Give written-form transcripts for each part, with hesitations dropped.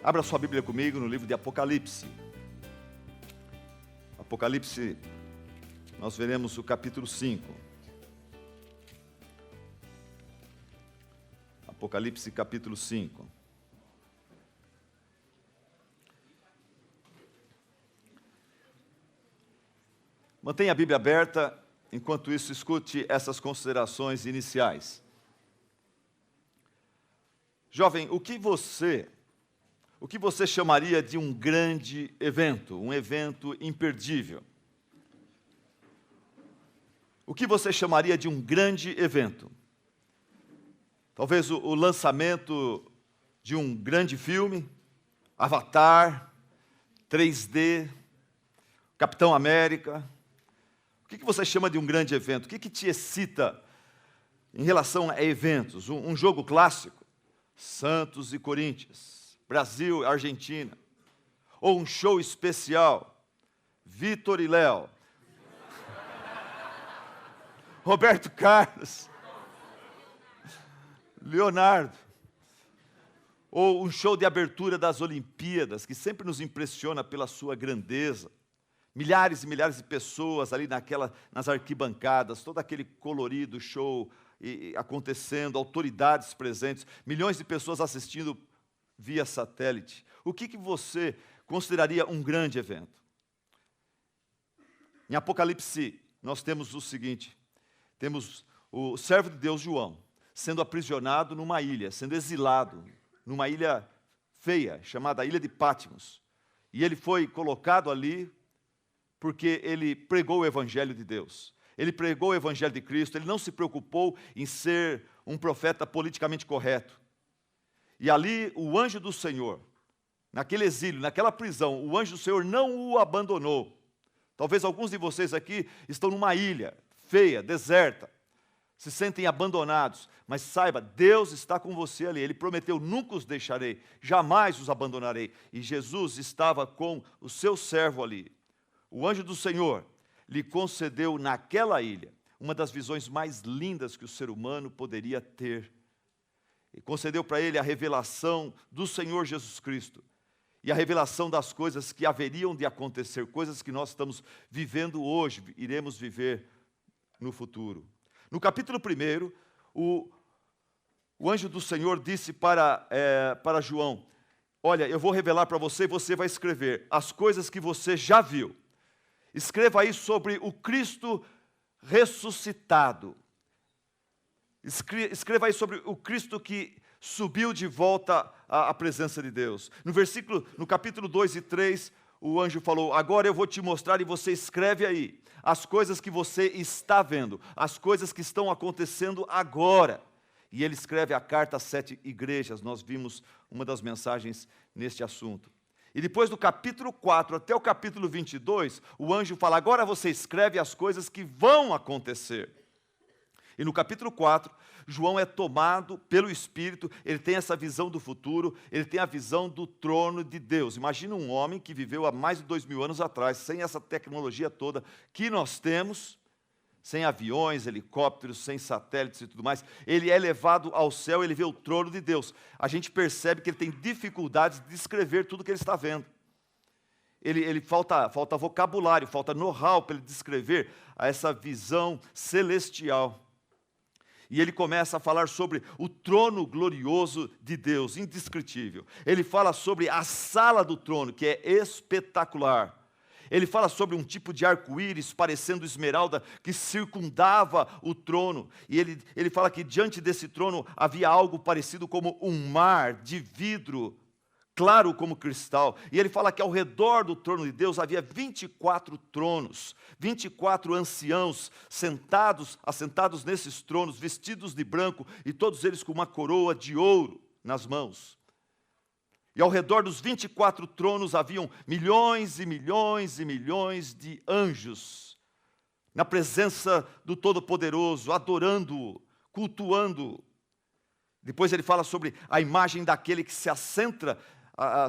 Abra sua Bíblia comigo no livro de Apocalipse. Apocalipse, nós veremos o capítulo 5. Apocalipse capítulo 5. Mantenha a Bíblia aberta, enquanto isso escute essas considerações iniciais. Jovem, o que você chamaria de um grande evento, um evento imperdível? O que você chamaria de um grande evento? Talvez o lançamento de um grande filme, Avatar, 3D, Capitão América. O que você chama de um grande evento? O que te excita em relação a eventos? Um jogo clássico, Santos e Corinthians, Brasil e Argentina. Ou um show especial, Vitor e Léo, Roberto Carlos, Leonardo. Ou um show de abertura das Olimpíadas, que sempre nos impressiona pela sua grandeza. Milhares e milhares de pessoas ali nas arquibancadas, todo aquele colorido show acontecendo, autoridades presentes, milhões de pessoas assistindo via satélite. O que você consideraria um grande evento? Em Apocalipse, nós temos o seguinte: temos o servo de Deus João sendo aprisionado numa ilha, sendo exilado numa ilha feia, chamada Ilha de Patmos. E ele foi colocado ali porque ele pregou o Evangelho de Deus. Ele pregou o Evangelho de Cristo, ele não se preocupou em ser um profeta politicamente correto. E ali o anjo do Senhor, naquele exílio, naquela prisão, o anjo do Senhor não o abandonou. Talvez alguns de vocês aqui estão numa ilha feia, deserta, se sentem abandonados, mas saiba, Deus está com você ali. Ele prometeu: nunca os deixarei, jamais os abandonarei. E Jesus estava com o seu servo ali. O anjo do Senhor lhe concedeu naquela ilha uma das visões mais lindas que o ser humano poderia ter. E concedeu para ele a revelação do Senhor Jesus Cristo e a revelação das coisas que haveriam de acontecer, coisas que nós estamos vivendo hoje, iremos viver no futuro. No capítulo 1, o anjo do Senhor disse para João: olha, eu vou revelar para você e você vai escrever as coisas que você já viu. Escreva aí sobre o Cristo ressuscitado. Escreva aí sobre o Cristo que subiu de volta à presença de Deus. No capítulo 2 e 3, o anjo falou: agora eu vou te mostrar, e você escreve aí as coisas que você está vendo, as coisas que estão acontecendo agora. E ele escreve a carta às 7 igrejas. Nós vimos uma das mensagens neste assunto. E depois do capítulo 4 até o capítulo 22, o anjo fala: agora você escreve as coisas que vão acontecer. E no capítulo 4, João é tomado pelo Espírito, ele tem essa visão do futuro, ele tem a visão do trono de Deus. Imagina um homem que viveu há mais de 2000 anos atrás, sem essa tecnologia toda que nós temos, sem aviões, helicópteros, sem satélites e tudo mais. Ele é levado ao céu, ele vê o trono de Deus. A gente percebe que ele tem dificuldades de descrever tudo que ele está vendo. Ele falta vocabulário, falta know-how para ele descrever essa visão celestial. E ele começa a falar sobre o trono glorioso de Deus, indescritível. Ele fala sobre a sala do trono, que é espetacular. Ele fala sobre um tipo de arco-íris parecendo esmeralda que circundava o trono. E ele fala que diante desse trono havia algo parecido como um mar de vidro, claro como cristal. E ele fala que ao redor do trono de Deus havia 24 tronos, 24 anciãos assentados nesses tronos, vestidos de branco, e todos eles com uma coroa de ouro nas mãos. E ao redor dos 24 tronos haviam milhões e milhões e milhões de anjos, na presença do Todo-Poderoso, adorando-o, cultuando-o. Depois ele fala sobre a imagem daquele que se assenta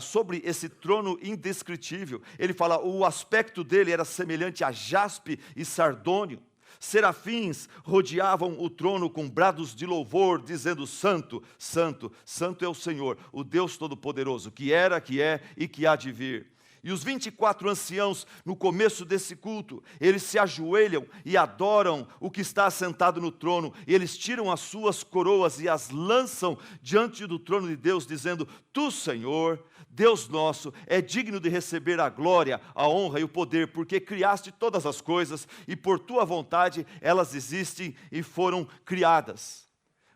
sobre esse trono indescritível. Ele fala: o aspecto dele era semelhante a jaspe e sardônio. Serafins rodeavam o trono com brados de louvor, dizendo: Santo, Santo, Santo é o Senhor, o Deus Todo-Poderoso, que era, que é e que há de vir. E os 24 anciãos, no começo desse culto, eles se ajoelham e adoram o que está assentado no trono. E eles tiram as suas coroas e as lançam diante do trono de Deus, dizendo: Tu, Senhor, Deus nosso, é digno de receber a glória, a honra e o poder, porque criaste todas as coisas e por tua vontade elas existem e foram criadas.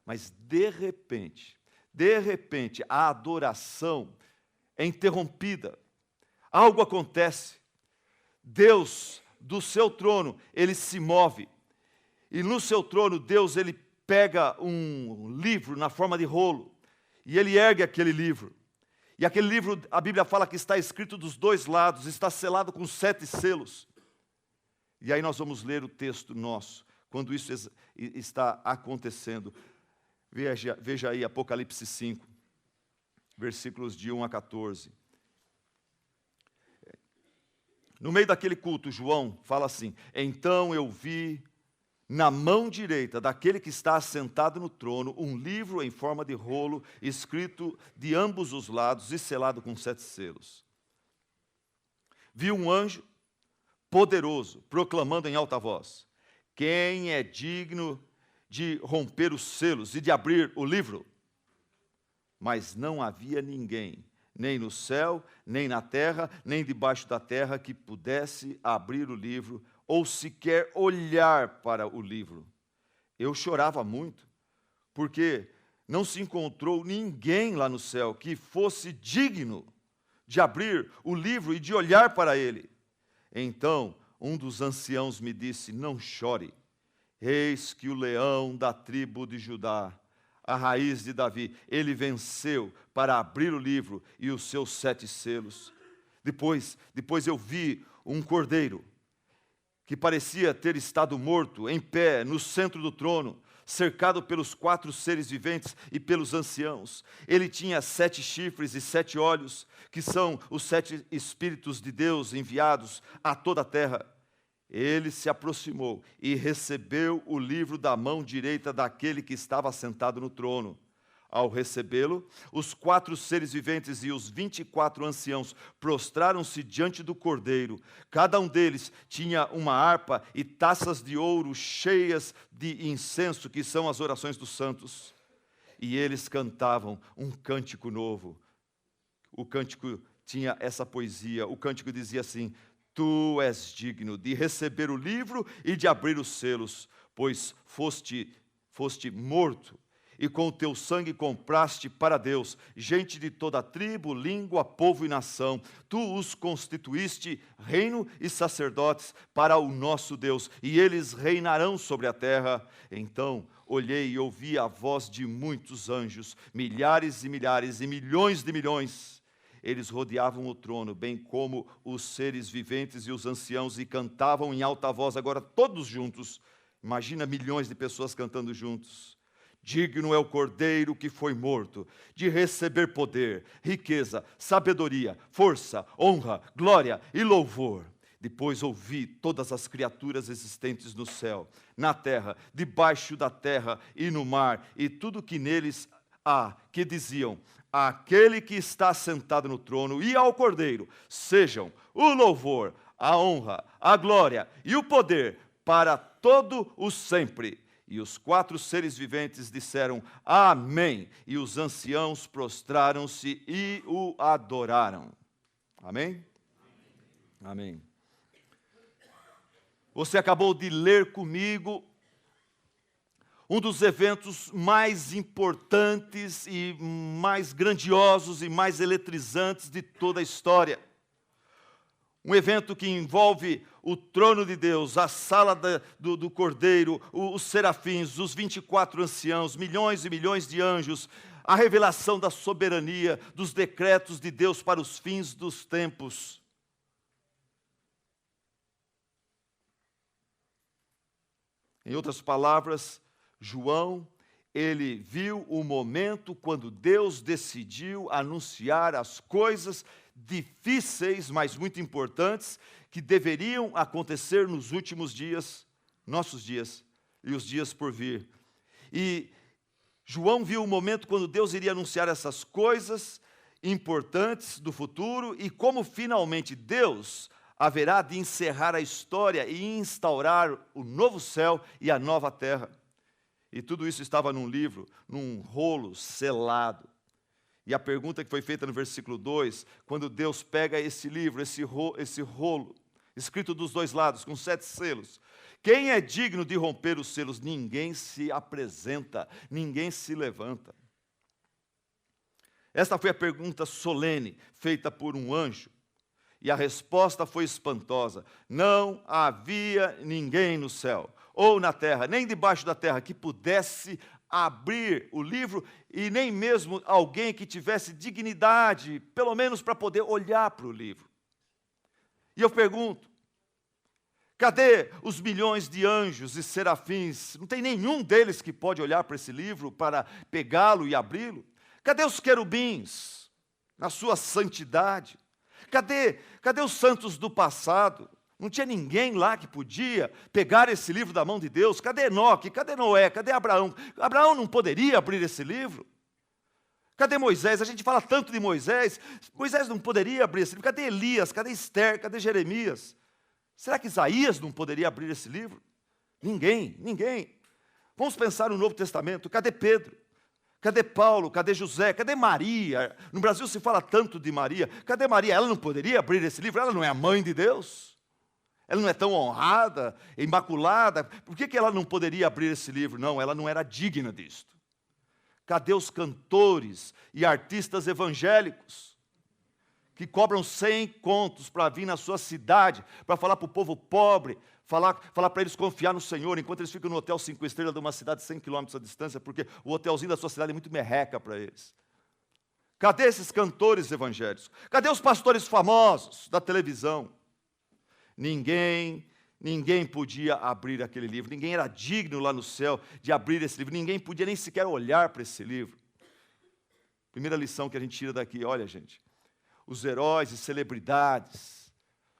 Mas de repente, a adoração é interrompida. Algo acontece. Deus, do seu trono, ele se move. E no seu trono, Deus, ele pega um livro na forma de rolo. E ele ergue aquele livro. E aquele livro, a Bíblia fala que está escrito dos dois lados, está selado com 7 selos. E aí nós vamos ler o texto nosso, quando isso está acontecendo. Veja aí Apocalipse 5, versículos de 1 a 14. No meio daquele culto, João fala assim: Então eu vi na mão direita daquele que está assentado no trono um livro em forma de rolo, escrito de ambos os lados e selado com 7 selos. Vi um anjo poderoso proclamando em alta voz: Quem é digno de romper os selos e de abrir o livro? Mas não havia ninguém, nem no céu, nem na terra, nem debaixo da terra, que pudesse abrir o livro, ou sequer olhar para o livro. Eu chorava muito, porque não se encontrou ninguém lá no céu que fosse digno de abrir o livro e de olhar para ele. Então, um dos anciãos me disse: Não chore, eis que o leão da tribo de Judá, a raiz de Davi, ele venceu para abrir o livro e os seus 7 selos. Depois eu vi um cordeiro, que parecia ter estado morto, em pé, no centro do trono, cercado pelos 4 seres viventes e pelos anciãos. Ele tinha 7 chifres e 7 olhos, que são os 7 Espíritos de Deus enviados a toda a terra. Ele se aproximou e recebeu o livro da mão direita daquele que estava sentado no trono. Ao recebê-lo, os 4 seres viventes e os 24 anciãos prostraram-se diante do Cordeiro. Cada um deles tinha uma harpa e taças de ouro cheias de incenso, que são as orações dos santos. E eles cantavam um cântico novo. O cântico tinha essa poesia. O cântico dizia assim: Tu és digno de receber o livro e de abrir os selos, pois foste morto, e com o teu sangue compraste para Deus gente de toda tribo, língua, povo e nação. Tu os constituíste reino e sacerdotes para o nosso Deus, e eles reinarão sobre a terra. Então olhei e ouvi a voz de muitos anjos, milhares e milhares e milhões de milhões. Eles rodeavam o trono, bem como os seres viventes e os anciãos, e cantavam em alta voz, agora todos juntos. Imagina milhões de pessoas cantando juntos. Digno é o Cordeiro que foi morto, de receber poder, riqueza, sabedoria, força, honra, glória e louvor. Depois ouvi todas as criaturas existentes no céu, na terra, debaixo da terra e no mar, e tudo que neles há, que diziam: Aquele que está sentado no trono e ao Cordeiro sejam o louvor, a honra, a glória e o poder para todo o sempre. E os 4 seres viventes disseram: Amém. E os anciãos prostraram-se e o adoraram. Amém? Amém. Você acabou de ler comigo um dos eventos mais importantes e mais grandiosos e mais eletrizantes de toda a história. Um evento que envolve o trono de Deus, a sala do Cordeiro, os serafins, os 24 anciãos, milhões e milhões de anjos, a revelação da soberania, dos decretos de Deus para os fins dos tempos. Em outras palavras, João, ele viu o momento quando Deus decidiu anunciar as coisas difíceis, mas muito importantes, que deveriam acontecer nos últimos dias. nossos dias e os dias por vir. E João viu o momento quando Deus iria anunciar essas coisas importantes do futuro e como finalmente Deus haverá de encerrar a história e instaurar o novo céu e a nova terra. E tudo isso estava num livro, num rolo selado. E a pergunta que foi feita no versículo 2, quando Deus pega esse livro, esse rolo, escrito dos dois lados, com 7 selos, quem é digno de romper os selos? Ninguém se apresenta, ninguém se levanta. Esta foi a pergunta solene, feita por um anjo. E a resposta foi espantosa. Não havia ninguém no céu, ou na terra, nem debaixo da terra, que pudesse abrir o livro, e nem mesmo alguém que tivesse dignidade, pelo menos para poder olhar para o livro. E eu pergunto, cadê os milhões de anjos e serafins? Não tem nenhum deles que pode olhar para esse livro, para pegá-lo e abri-lo? Cadê os querubins, na sua santidade? Cadê os santos do passado? Não tinha ninguém lá que podia pegar esse livro da mão de Deus. Cadê Enoque? Cadê Noé? Cadê Abraão? Abraão não poderia abrir esse livro? Cadê Moisés? A gente fala tanto de Moisés. Moisés não poderia abrir esse livro. Cadê Elias? Cadê Esther? Cadê Jeremias? Será que Isaías não poderia abrir esse livro? Ninguém. Vamos pensar no Novo Testamento. Cadê Pedro? Cadê Paulo? Cadê José? Cadê Maria? No Brasil se fala tanto de Maria. Cadê Maria? Ela não poderia abrir esse livro? Ela não é a mãe de Deus? Ela não é tão honrada, imaculada? Por que ela não poderia abrir esse livro? Não, ela não era digna disto. Cadê os cantores e artistas evangélicos que cobram 100 contos para vir na sua cidade, para falar para o povo pobre, falar para eles confiar no Senhor, enquanto eles ficam no hotel 5 estrelas de uma cidade de 100 quilômetros de distância, porque o hotelzinho da sua cidade é muito merreca para eles? Cadê esses cantores evangélicos? Cadê os pastores famosos da televisão? Ninguém podia abrir aquele livro, ninguém era digno lá no céu de abrir esse livro, ninguém podia nem sequer olhar para esse livro. Primeira lição que a gente tira daqui, olha gente, os heróis e celebridades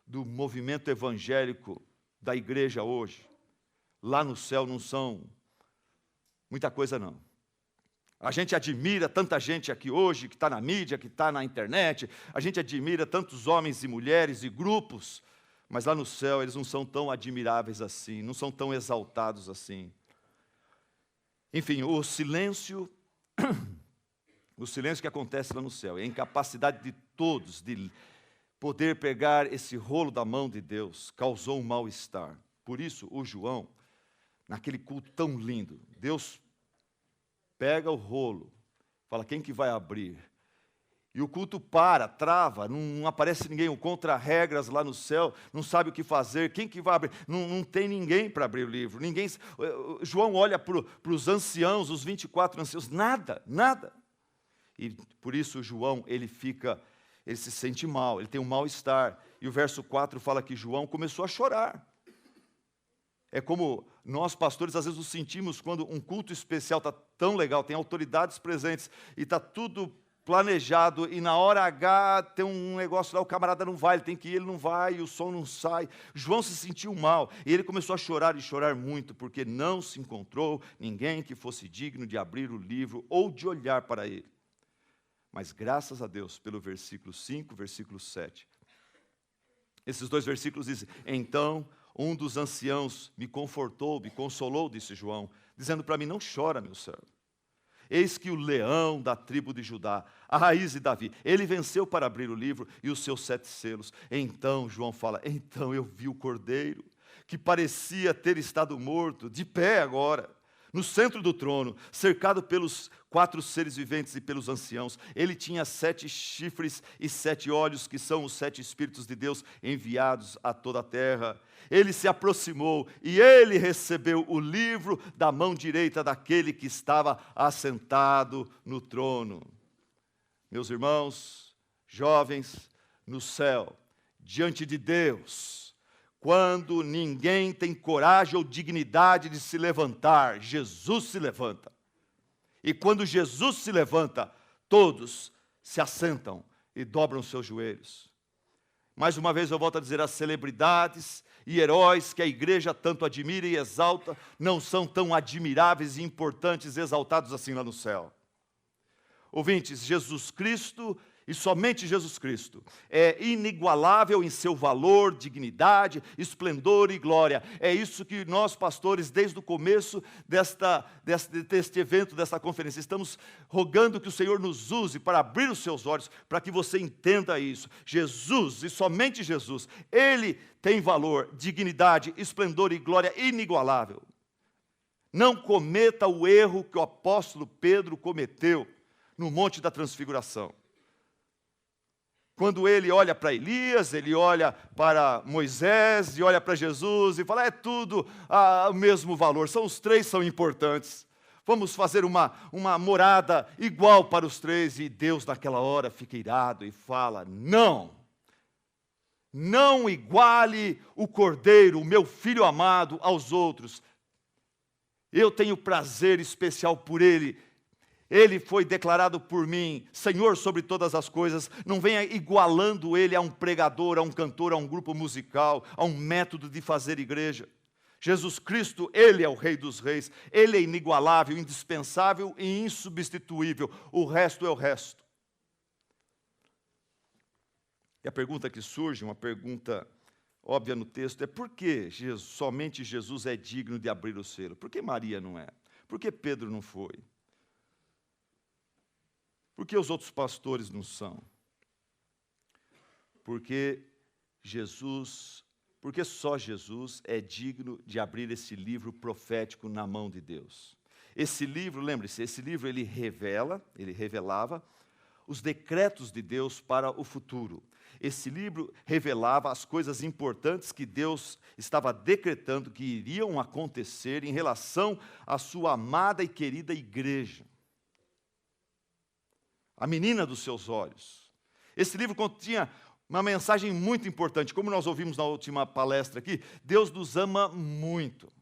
do movimento evangélico da igreja hoje, lá no céu não são muita coisa não. A gente admira tanta gente aqui hoje, que está na mídia, que está na internet, a gente admira tantos homens e mulheres e grupos, mas lá no céu eles não são tão admiráveis assim, não são tão exaltados assim. Enfim, o silêncio que acontece lá no céu, e a incapacidade de todos de poder pegar esse rolo da mão de Deus, causou um mal-estar. Por isso, o João, naquele culto tão lindo, Deus pega o rolo, fala, quem que vai abrir? E o culto trava, não aparece ninguém, o contra-regras lá no céu, não sabe o que fazer, quem que vai abrir? Não tem ninguém para abrir o livro, João olha para os anciãos, os 24 anciãos, nada. E por isso João, ele se sente mal, ele tem um mal-estar. E o verso 4 fala que João começou a chorar. É como nós, pastores, às vezes nos sentimos quando um culto especial está tão legal, tem autoridades presentes, e está tudo planejado, e na hora H tem um negócio lá, o camarada não vai, ele tem que ir, ele não vai, e o som não sai. João se sentiu mal, e ele começou a chorar, e chorar muito, porque não se encontrou ninguém que fosse digno de abrir o livro, ou de olhar para ele. Mas graças a Deus, pelo versículo 5, versículo 7. Esses 2 versículos dizem, então um dos anciãos me confortou, me consolou, disse João, dizendo para mim, não chora, meu servo. Eis que o leão da tribo de Judá, a raiz de Davi, ele venceu para abrir o livro e os seus 7 selos. Então, João fala, então eu vi o cordeiro, que parecia ter estado morto, de pé agora, no centro do trono, cercado pelos 4 seres viventes e pelos anciãos. Ele tinha 7 chifres e 7 olhos, que são os 7 Espíritos de Deus enviados a toda a terra. Ele se aproximou e ele recebeu o livro da mão direita daquele que estava assentado no trono. Meus irmãos, jovens, no céu, diante de Deus, quando ninguém tem coragem ou dignidade de se levantar, Jesus se levanta. E quando Jesus se levanta, todos se assentam e dobram seus joelhos. Mais uma vez eu volto a dizer, as celebridades e heróis que a igreja tanto admira e exalta não são tão admiráveis e importantes, exaltados assim lá no céu. Ouvintes, Jesus Cristo e somente Jesus Cristo é inigualável em seu valor, dignidade, esplendor e glória. É isso que nós, pastores, desde o começo deste evento, desta conferência, estamos rogando que o Senhor nos use para abrir os seus olhos, para que você entenda isso. Jesus, e somente Jesus, Ele tem valor, dignidade, esplendor e glória inigualável. Não cometa o erro que o apóstolo Pedro cometeu no Monte da Transfiguração. Quando ele olha para Elias, ele olha para Moisés e olha para Jesus e fala, é tudo o mesmo valor, os três são importantes. Vamos fazer uma morada igual para os três. E Deus naquela hora fica irado e fala, não iguale o Cordeiro, o meu Filho amado, aos outros. Eu tenho prazer especial por ele. Ele foi declarado por mim Senhor sobre todas as coisas. Não venha igualando ele a um pregador, a um cantor, a um grupo musical, a um método de fazer igreja. Jesus Cristo, Ele é o Rei dos Reis. Ele é inigualável, indispensável e insubstituível. O resto é o resto. E a pergunta que surge, uma pergunta óbvia no texto, é por que somente Jesus é digno de abrir o selo? Por que Maria não é? Por que Pedro não foi? Por que os outros pastores não são? Porque só Jesus é digno de abrir esse livro profético na mão de Deus. Esse livro, lembre-se, ele revelava os decretos de Deus para o futuro. Esse livro revelava as coisas importantes que Deus estava decretando que iriam acontecer em relação à sua amada e querida igreja. A menina dos seus olhos. Esse livro continha uma mensagem muito importante. Como nós ouvimos na última palestra aqui, Deus nos ama muito.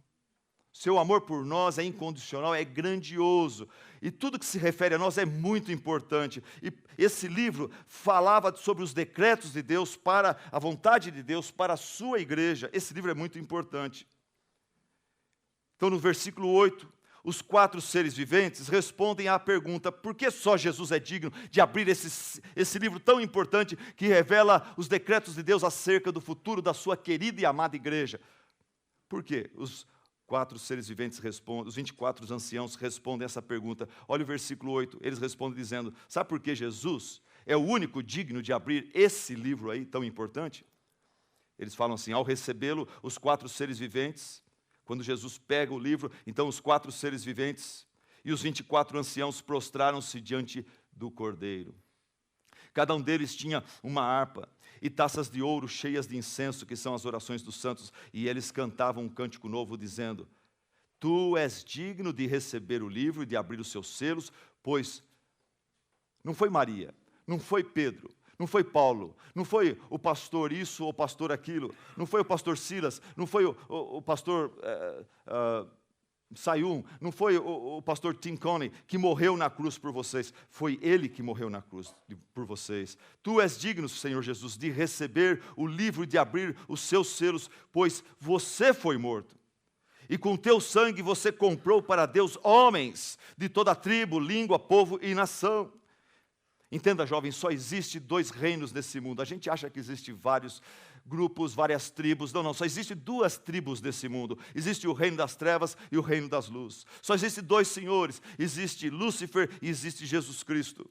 Seu amor por nós é incondicional, é grandioso. E tudo que se refere a nós é muito importante. E esse livro falava sobre os decretos de Deus, para a vontade de Deus, para a sua igreja. Esse livro é muito importante. Então, no versículo 8, os 4 seres viventes respondem à pergunta, por que só Jesus é digno de abrir esse livro tão importante que revela os decretos de Deus acerca do futuro da sua querida e amada igreja? Por quê? Os 4 seres viventes respondem, os 24 anciãos respondem essa pergunta. Olha o versículo 8, eles respondem dizendo, sabe por que Jesus é o único digno de abrir esse livro aí tão importante? Eles falam assim, ao recebê-lo, os 4 seres viventes, quando Jesus pega o livro, então os 4 seres viventes e os 24 anciãos prostraram-se diante do Cordeiro. Cada um deles tinha uma harpa e taças de ouro cheias de incenso, que são as orações dos santos, e eles cantavam um cântico novo, dizendo, tu és digno de receber o livro e de abrir os seus selos, pois não foi Maria, não foi Pedro, não foi Paulo, não foi o pastor isso ou o pastor aquilo, não foi o pastor Silas, não foi o pastor Sayum, não foi o pastor Tim Coney que morreu na cruz por vocês, foi ele que morreu na cruz por vocês. Tu és digno, Senhor Jesus, de receber o livro e de abrir os seus selos, pois você foi morto. E com teu sangue você comprou para Deus homens de toda tribo, língua, povo e nação. Entenda, jovem, só existe 2 reinos nesse mundo. A gente acha que existe vários grupos, várias tribos. Não, só existe 2 tribos nesse mundo. Existe o reino das trevas e o reino das luzes. Só existe 2 senhores. Existe Lúcifer e existe Jesus Cristo.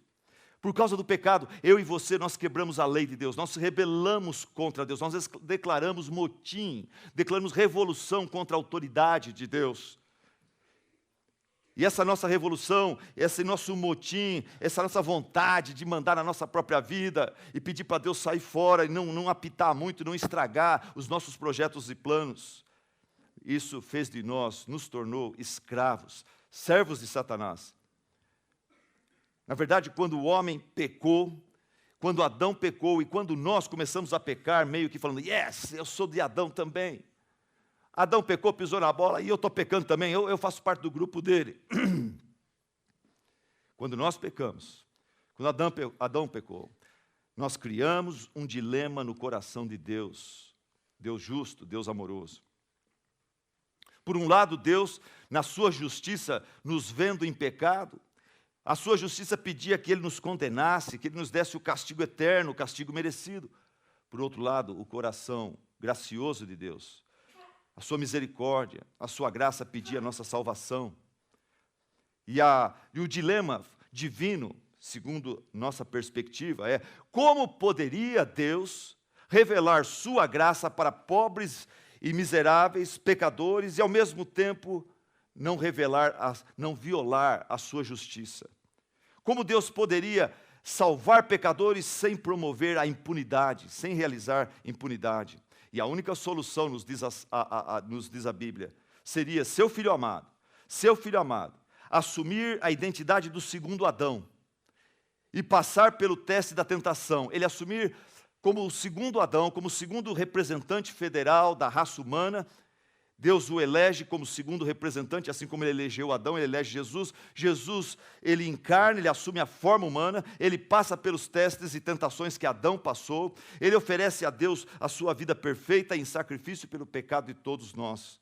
Por causa do pecado, eu e você, nós quebramos a lei de Deus. Nós nos rebelamos contra Deus. Nós declaramos motim, declaramos revolução contra a autoridade de Deus. E essa nossa revolução, esse nosso motim, essa nossa vontade de mandar na nossa própria vida e pedir para Deus sair fora e não apitar muito, não estragar os nossos projetos e planos, isso fez de nós, nos tornou escravos, servos de Satanás. Na verdade, quando o homem pecou, quando Adão pecou e quando nós começamos a pecar, meio que falando, yes, eu sou de Adão também. Adão pecou, pisou na bola, e eu estou pecando também, eu faço parte do grupo dele. Quando nós pecamos, quando Adão pecou, nós criamos um dilema no coração de Deus. Deus justo, Deus amoroso. Por um lado, Deus, na sua justiça, nos vendo em pecado, a sua justiça pedia que Ele nos condenasse, que Ele nos desse o castigo eterno, o castigo merecido. Por outro lado, o coração gracioso de Deus, a sua misericórdia, a sua graça pedia a nossa salvação. E o dilema divino, segundo nossa perspectiva, é: como poderia Deus revelar sua graça para pobres e miseráveis, pecadores, e ao mesmo tempo não violar a sua justiça? Como Deus poderia salvar pecadores sem promover a impunidade, sem realizar impunidade? E a única solução, nos diz a Bíblia, seria seu filho amado, assumir a identidade do segundo Adão e passar pelo teste da tentação. Ele assumir como o segundo Adão, como o segundo representante federal da raça humana. Deus o elege como segundo representante, assim como Ele elegeu Adão, Ele elege Jesus. Jesus, Ele encarna, Ele assume a forma humana, Ele passa pelos testes e tentações que Adão passou, Ele oferece a Deus a sua vida perfeita em sacrifício pelo pecado de todos nós.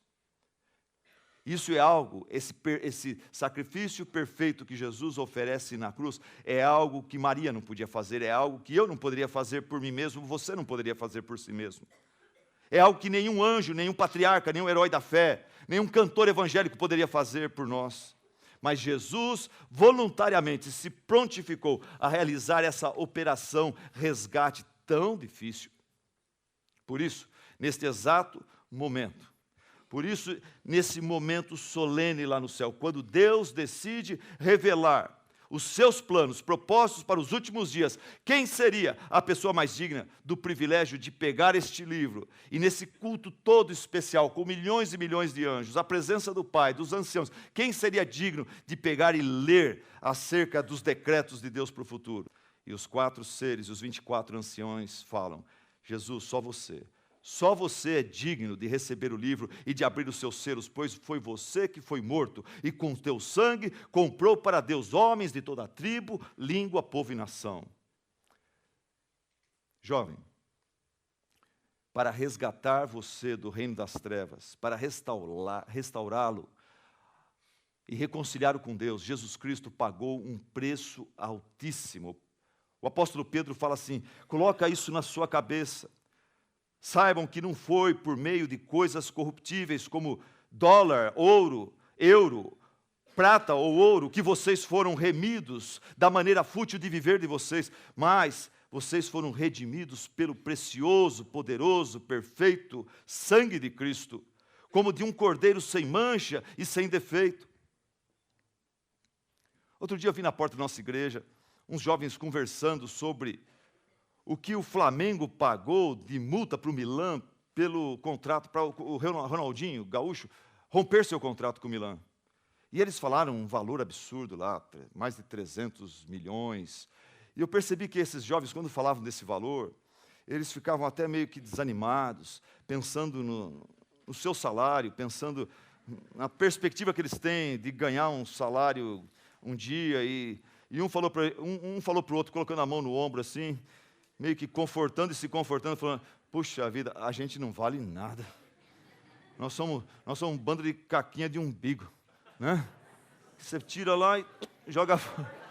Isso é algo, esse sacrifício perfeito que Jesus oferece na cruz, é algo que Maria não podia fazer, é algo que eu não poderia fazer por mim mesmo, você não poderia fazer por si mesmo. É algo que nenhum anjo, nenhum patriarca, nenhum herói da fé, nenhum cantor evangélico poderia fazer por nós. Mas Jesus voluntariamente se prontificou a realizar essa operação resgate tão difícil. Por isso, neste exato momento, nesse momento solene lá no céu, quando Deus decide revelar os seus planos, propósitos para os últimos dias, quem seria a pessoa mais digna do privilégio de pegar este livro e nesse culto todo especial, com milhões e milhões de anjos, a presença do Pai, dos anciãos, quem seria digno de pegar e ler acerca dos decretos de Deus para o futuro? E os 4 seres, os 24 anciões falam: Jesus, só você é digno de receber o livro e de abrir os seus selos, pois foi você que foi morto e com teu sangue comprou para Deus homens de toda a tribo, língua, povo e nação. Jovem, para resgatar você do reino das trevas, para restaurá-lo e reconciliá-lo com Deus, Jesus Cristo pagou um preço altíssimo. O apóstolo Pedro fala assim: coloca isso na sua cabeça. Saibam que não foi por meio de coisas corruptíveis como dólar, ouro, euro, prata ou ouro que vocês foram remidos da maneira fútil de viver de vocês, mas vocês foram redimidos pelo precioso, poderoso, perfeito sangue de Cristo, como de um cordeiro sem mancha e sem defeito. Outro dia eu vi na porta da nossa igreja uns jovens conversando sobre o que o Flamengo pagou de multa para o Milan pelo contrato, para o Ronaldinho Gaúcho romper seu contrato com o Milan. E eles falaram um valor absurdo lá, mais de 300 milhões. E eu percebi que esses jovens, quando falavam desse valor, eles ficavam até meio que desanimados, pensando no seu salário, pensando na perspectiva que eles têm de ganhar um salário um dia. E um falou para o outro, colocando a mão no ombro assim, meio que confortando e se confortando, falando: puxa vida, a gente não vale nada. Nós somos um bando de caquinha de umbigo, né? Você tira lá e joga fora.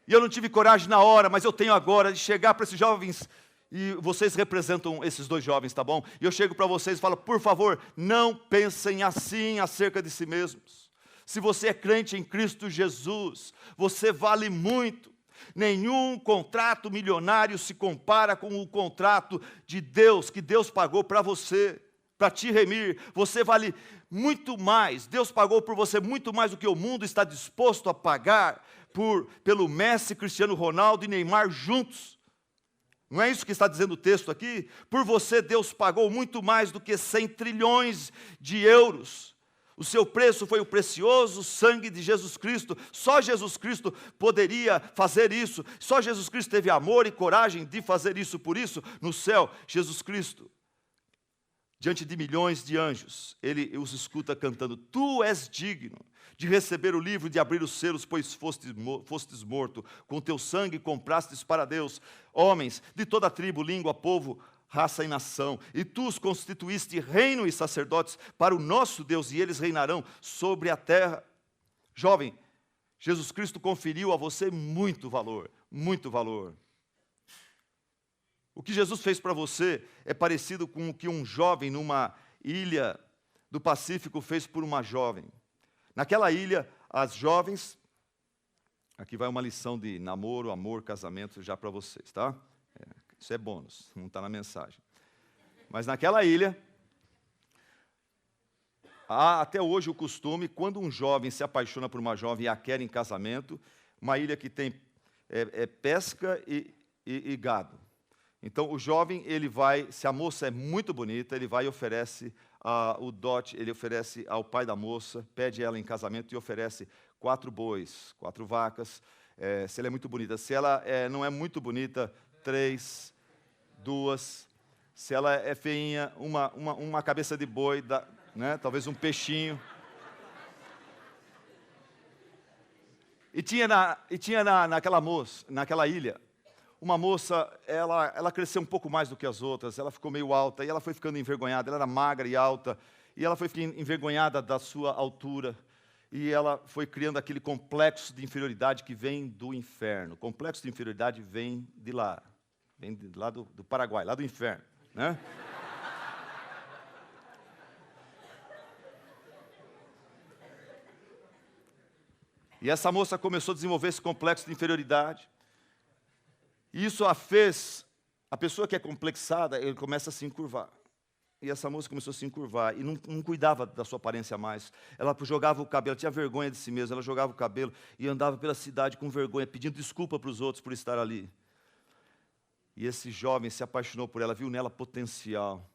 E eu não tive coragem na hora, mas eu tenho agora de chegar para esses jovens. E vocês representam esses 2 jovens, tá bom? E eu chego para vocês e falo: por favor, não pensem assim acerca de si mesmos. Se você é crente em Cristo Jesus, você vale muito. Nenhum contrato milionário se compara com o contrato de Deus, que Deus pagou para você, para te remir. Você vale muito mais. Deus pagou por você muito mais do que o mundo está disposto a pagar pelo Messi, Cristiano Ronaldo e Neymar juntos. Não é isso que está dizendo o texto aqui? Por você Deus pagou muito mais do que 100 trilhões de euros. O seu preço foi o precioso sangue de Jesus Cristo. Só Jesus Cristo poderia fazer isso. Só Jesus Cristo teve amor e coragem de fazer isso. Por isso, no céu, Jesus Cristo diante de milhões de anjos, ele os escuta cantando: tu és digno de receber o livro e de abrir os selos, pois fostes morto, com teu sangue comprastes para Deus homens de toda tribo, língua, povo, raça e nação, e tu os constituíste reino e sacerdotes para o nosso Deus, e eles reinarão sobre a terra. Jovem, Jesus Cristo conferiu a você muito valor, muito valor. O que Jesus fez para você é parecido com o que um jovem numa ilha do Pacífico fez por uma jovem. Naquela ilha, as jovens... Aqui vai uma lição de namoro, amor, casamento já para vocês, tá? Isso é bônus, não está na mensagem. Mas naquela ilha, há até hoje o costume, quando um jovem se apaixona por uma jovem e a quer em casamento, uma ilha que tem pesca e gado. Então, o jovem, ele vai, se a moça é muito bonita, ele vai e oferece o dote, ele oferece ao pai da moça, pede ela em casamento e oferece 4 bois, 4 vacas, se ela é muito bonita. Se ela não é muito bonita, 3, 2. Se ela é feinha, uma cabeça de boi, né? Talvez um peixinho. E tinha naquela ilha, uma moça, ela cresceu um pouco mais do que as outras, ela ficou meio alta, e ela foi ficando envergonhada, ela era magra e alta, e ela foi ficando envergonhada da sua altura, e ela foi criando aquele complexo de inferioridade que vem do inferno. O complexo de inferioridade vem de lá do Paraguai, lá do inferno, né? E essa moça começou a desenvolver esse complexo de inferioridade. E isso a pessoa que é complexada, ele começa a se encurvar. E essa moça começou a se encurvar, e não cuidava da sua aparência mais. Ela jogava o cabelo, tinha vergonha de si mesma, ela jogava o cabelo e andava pela cidade com vergonha, pedindo desculpa para os outros por estar ali. E esse jovem se apaixonou por ela, viu nela potencial.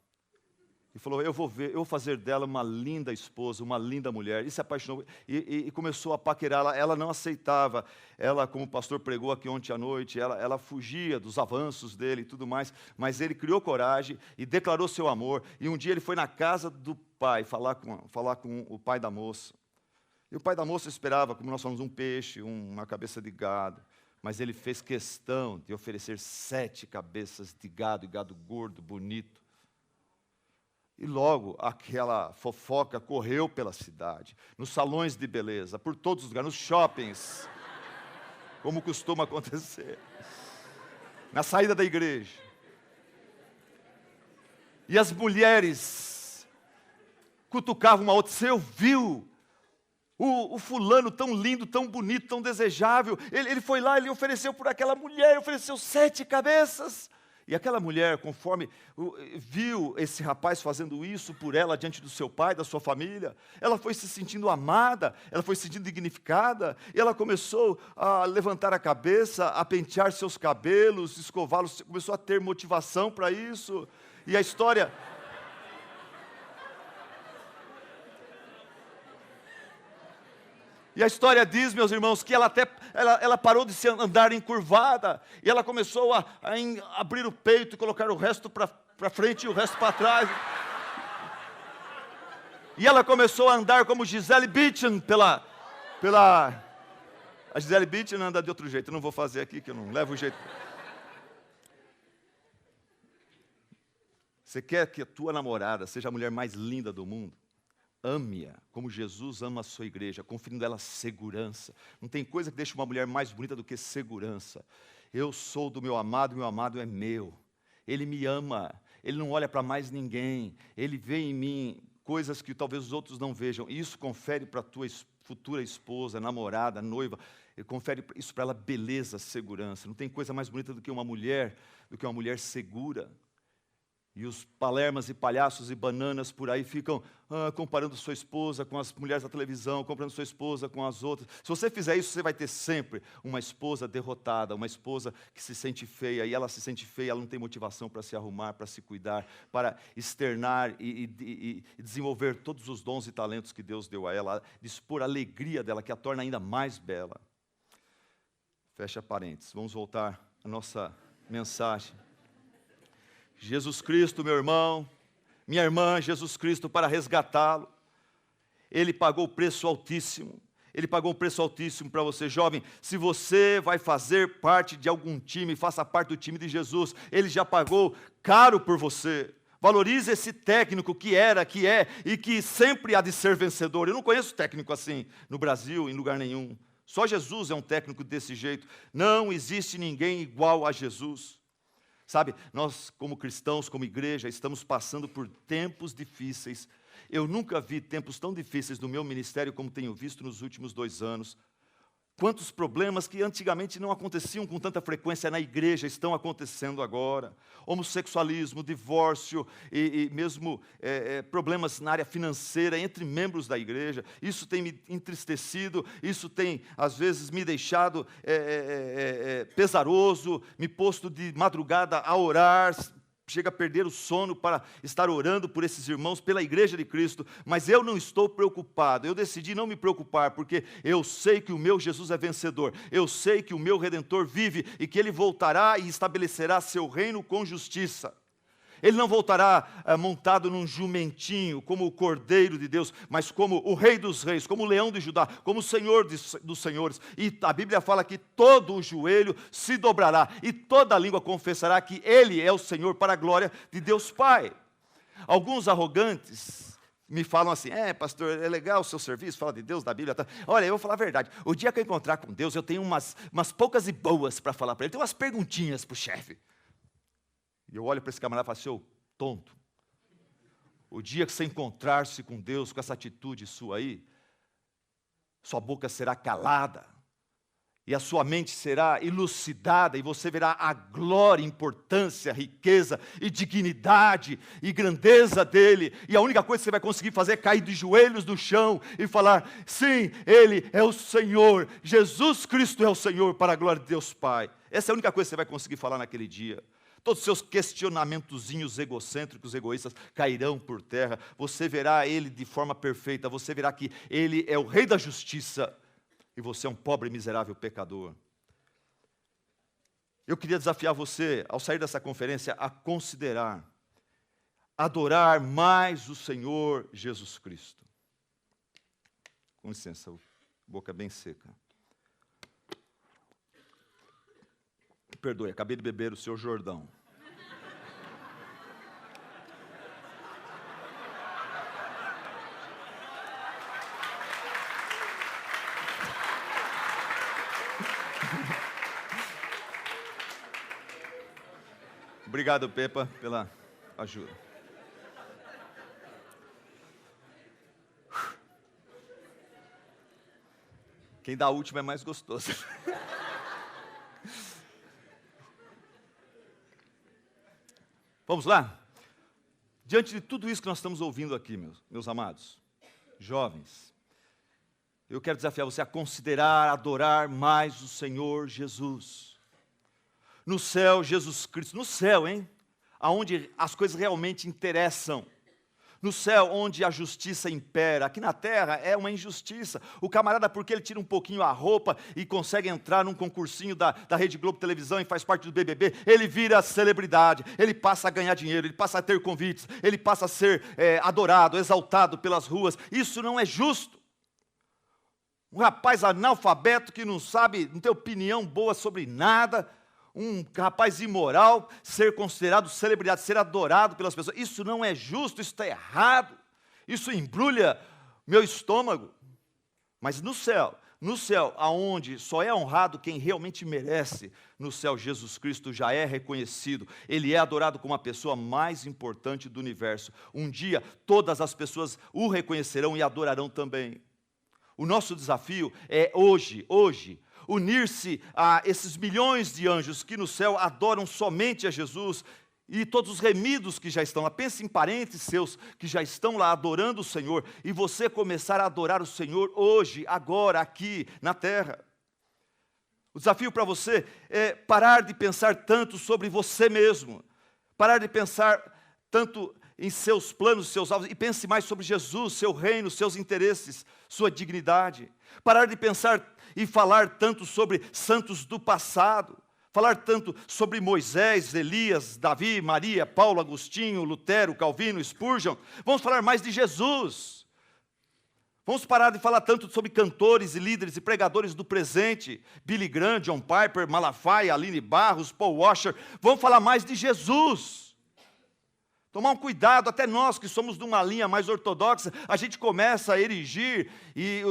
E falou: eu vou fazer dela uma linda esposa, uma linda mulher. E se apaixonou e começou a paquerá-la. Ela não aceitava. Ela, como o pastor pregou aqui ontem à noite, ela fugia dos avanços dele e tudo mais. Mas ele criou coragem e declarou seu amor. E um dia ele foi na casa do pai, falar com o pai da moça. E o pai da moça esperava, como nós falamos, um peixe, uma cabeça de gado. Mas ele fez questão de oferecer 7 cabeças de gado, e gado gordo, bonito. E logo aquela fofoca correu pela cidade, nos salões de beleza, por todos os lugares, nos shoppings, como costuma acontecer, na saída da igreja. E as mulheres cutucavam uma outra: você ouviu? O fulano tão lindo, tão bonito, tão desejável, ele foi lá, ele ofereceu por aquela mulher, ofereceu 7 cabeças. E aquela mulher, conforme viu esse rapaz fazendo isso por ela diante do seu pai, da sua família, ela foi se sentindo amada, ela foi se sentindo dignificada, e ela começou a levantar a cabeça, a pentear seus cabelos, escová-los, começou a ter motivação para isso. E a história... E a história diz, meus irmãos, que ela parou de se andar encurvada, e ela começou a abrir o peito e colocar o resto para frente e o resto para trás. E ela começou a andar como Gisele Bündchen A Gisele Bündchen anda de outro jeito, eu não vou fazer aqui, que eu não levo o jeito. Você quer que a tua namorada seja a mulher mais linda do mundo? Ame-a como Jesus ama a sua igreja, conferindo a ela segurança. Não tem coisa que deixe uma mulher mais bonita do que segurança. Eu sou do meu amado é meu. Ele me ama, ele não olha para mais ninguém. Ele vê em mim coisas que talvez os outros não vejam. E isso confere para a tua futura esposa, namorada, noiva. Ele confere isso para ela: beleza, segurança. Não tem coisa mais bonita do que uma mulher segura. E os palermas e palhaços e bananas por aí ficam comparando sua esposa com as mulheres da televisão, comparando sua esposa com as outras. Se você fizer isso, você vai ter sempre uma esposa derrotada, uma esposa que se sente feia, e ela se sente feia, ela não tem motivação para se arrumar, para se cuidar, para externar e desenvolver todos os dons e talentos que Deus deu a ela, dispor a alegria dela, que a torna ainda mais bela. Fecha parênteses, vamos voltar à nossa mensagem. Jesus Cristo, meu irmão, minha irmã, Jesus Cristo, para resgatá-lo. Ele pagou o preço altíssimo. Ele pagou um preço altíssimo para você, jovem. Se você vai fazer parte de algum time, faça parte do time de Jesus. Ele já pagou caro por você. Valorize esse técnico que era, que é e que sempre há de ser vencedor. Eu não conheço técnico assim no Brasil, em lugar nenhum. Só Jesus é um técnico desse jeito. Não existe ninguém igual a Jesus. Sabe, nós como cristãos, como igreja, estamos passando por tempos difíceis. Eu nunca vi tempos tão difíceis no meu ministério como tenho visto nos últimos 2 anos. Quantos problemas que antigamente não aconteciam com tanta frequência na igreja estão acontecendo agora. Homossexualismo, divórcio e mesmo problemas na área financeira entre membros da igreja. Isso tem me entristecido, isso tem às vezes me deixado pesaroso, me posto de madrugada a orar, chega a perder o sono para estar orando por esses irmãos, pela igreja de Cristo, mas eu não estou preocupado, eu decidi não me preocupar, porque eu sei que o meu Jesus é vencedor, eu sei que o meu Redentor vive e que Ele voltará e estabelecerá seu reino com justiça. Ele não voltará montado num jumentinho, como o Cordeiro de Deus, mas como o Rei dos Reis, como o Leão de Judá, como o Senhor dos Senhores. E a Bíblia fala que todo o joelho se dobrará e toda a língua confessará que Ele é o Senhor, para a glória de Deus Pai. Alguns arrogantes me falam assim: pastor, é legal o seu serviço, fala de Deus, da Bíblia. Tá. Olha, eu vou falar a verdade. O dia que eu encontrar com Deus, eu tenho umas poucas e boas para falar para Ele. Tem umas perguntinhas para o chefe. E eu olho para esse camarada e falo: seu tonto, o dia que você encontrar-se com Deus, com essa atitude sua aí, sua boca será calada, e a sua mente será elucidada, e você verá a glória, importância, riqueza e dignidade e grandeza dEle, e a única coisa que você vai conseguir fazer é cair de joelhos no chão e falar: sim, Ele é o Senhor, Jesus Cristo é o Senhor, para a glória de Deus Pai. Essa é a única coisa que você vai conseguir falar naquele dia. Todos os seus questionamentozinhos egocêntricos, egoístas, cairão por terra. Você verá Ele de forma perfeita. Você verá que Ele é o Rei da justiça. E você é um pobre, miserável pecador. Eu queria desafiar você, ao sair dessa conferência, a considerar, adorar mais o Senhor Jesus Cristo. Com licença, boca bem seca. Perdoe, acabei de beber o seu Jordão. Obrigado, Pepa, pela ajuda. Quem dá a última é mais gostoso. Vamos lá? Diante de tudo isso que nós estamos ouvindo aqui, meus amados, jovens, eu quero desafiar você a considerar, adorar mais o Senhor Jesus. No céu, Jesus Cristo, no céu, aonde as coisas realmente interessam. No céu, onde a justiça impera. Aqui na terra é uma injustiça. O camarada, porque ele tira um pouquinho a roupa e consegue entrar num concursinho da Rede Globo Televisão e faz parte do BBB, ele vira celebridade, ele passa a ganhar dinheiro, ele passa a ter convites, ele passa a ser adorado, exaltado pelas ruas. Isso não é justo. Um rapaz analfabeto que não sabe, não tem opinião boa sobre nada, um rapaz imoral ser considerado celebridade, ser adorado pelas pessoas. Isso não é justo, isso está errado. Isso embrulha meu estômago. Mas no céu, aonde só é honrado quem realmente merece, no céu Jesus Cristo já é reconhecido. Ele é adorado como a pessoa mais importante do universo. Um dia todas as pessoas o reconhecerão e adorarão também. O nosso desafio é hoje, unir-se a esses milhões de anjos que no céu adoram somente a Jesus e todos os remidos que já estão lá. Pense em parentes seus que já estão lá adorando o Senhor e você começar a adorar o Senhor hoje, agora, aqui na terra. O desafio para você é parar de pensar tanto sobre você mesmo, parar de pensar tanto em seus planos, seus alvos, e pense mais sobre Jesus, seu reino, seus interesses, sua dignidade. Parar de pensar e falar tanto sobre santos do passado. Falar tanto sobre Moisés, Elias, Davi, Maria, Paulo, Agostinho, Lutero, Calvino, Spurgeon. Vamos falar mais de Jesus. Vamos parar de falar tanto sobre cantores e líderes e pregadores do presente. Billy Graham, John Piper, Malafaia, Aline Barros, Paul Washer. Vamos falar mais de Jesus. Tomar um cuidado, até nós que somos de uma linha mais ortodoxa, a gente começa a erigir e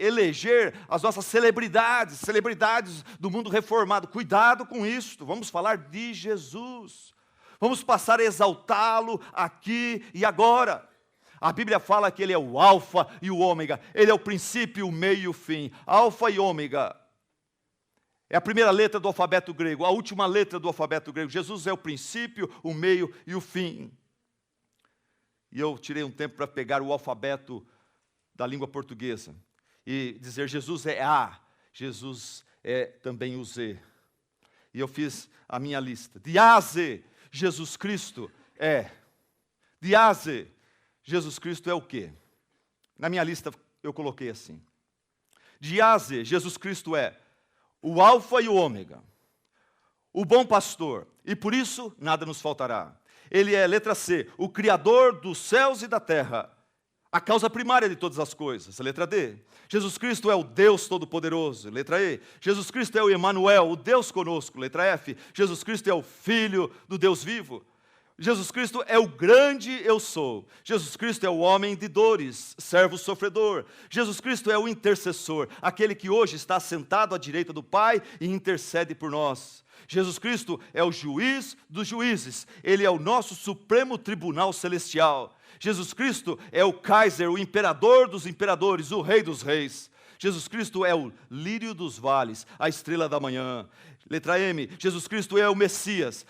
eleger as nossas celebridades do mundo reformado. Cuidado com isso, vamos falar de Jesus. Vamos passar a exaltá-lo aqui e agora. A Bíblia fala que Ele é o alfa e o ômega, Ele é o princípio, o meio e o fim. Alfa e ômega. É a primeira letra do alfabeto grego, a última letra do alfabeto grego. Jesus é o princípio, o meio e o fim. E eu tirei um tempo para pegar o alfabeto da língua portuguesa e dizer: Jesus é A, Jesus é também o Z. E eu fiz a minha lista. De A a Z, Jesus Cristo é. De A a Z, Jesus Cristo é o quê? Na minha lista eu coloquei assim. De A a Z, Jesus Cristo é o alfa e o ômega, o bom pastor, e por isso nada nos faltará. Ele é, letra C, o criador dos céus e da terra, a causa primária de todas as coisas. Letra D, Jesus Cristo é o Deus Todo-Poderoso. Letra E, Jesus Cristo é o Emanuel, o Deus conosco. Letra F, Jesus Cristo é o Filho do Deus vivo. Jesus Cristo é o grande eu sou. Jesus Cristo é o homem de dores, servo sofredor. Jesus Cristo é o intercessor, aquele que hoje está sentado à direita do Pai e intercede por nós. Jesus Cristo é o juiz dos juízes. Ele é o nosso supremo tribunal celestial. Jesus Cristo é o Kaiser, o imperador dos imperadores, o rei dos reis. Jesus Cristo é o lírio dos vales, a estrela da manhã. Letra M, Jesus Cristo é o Messias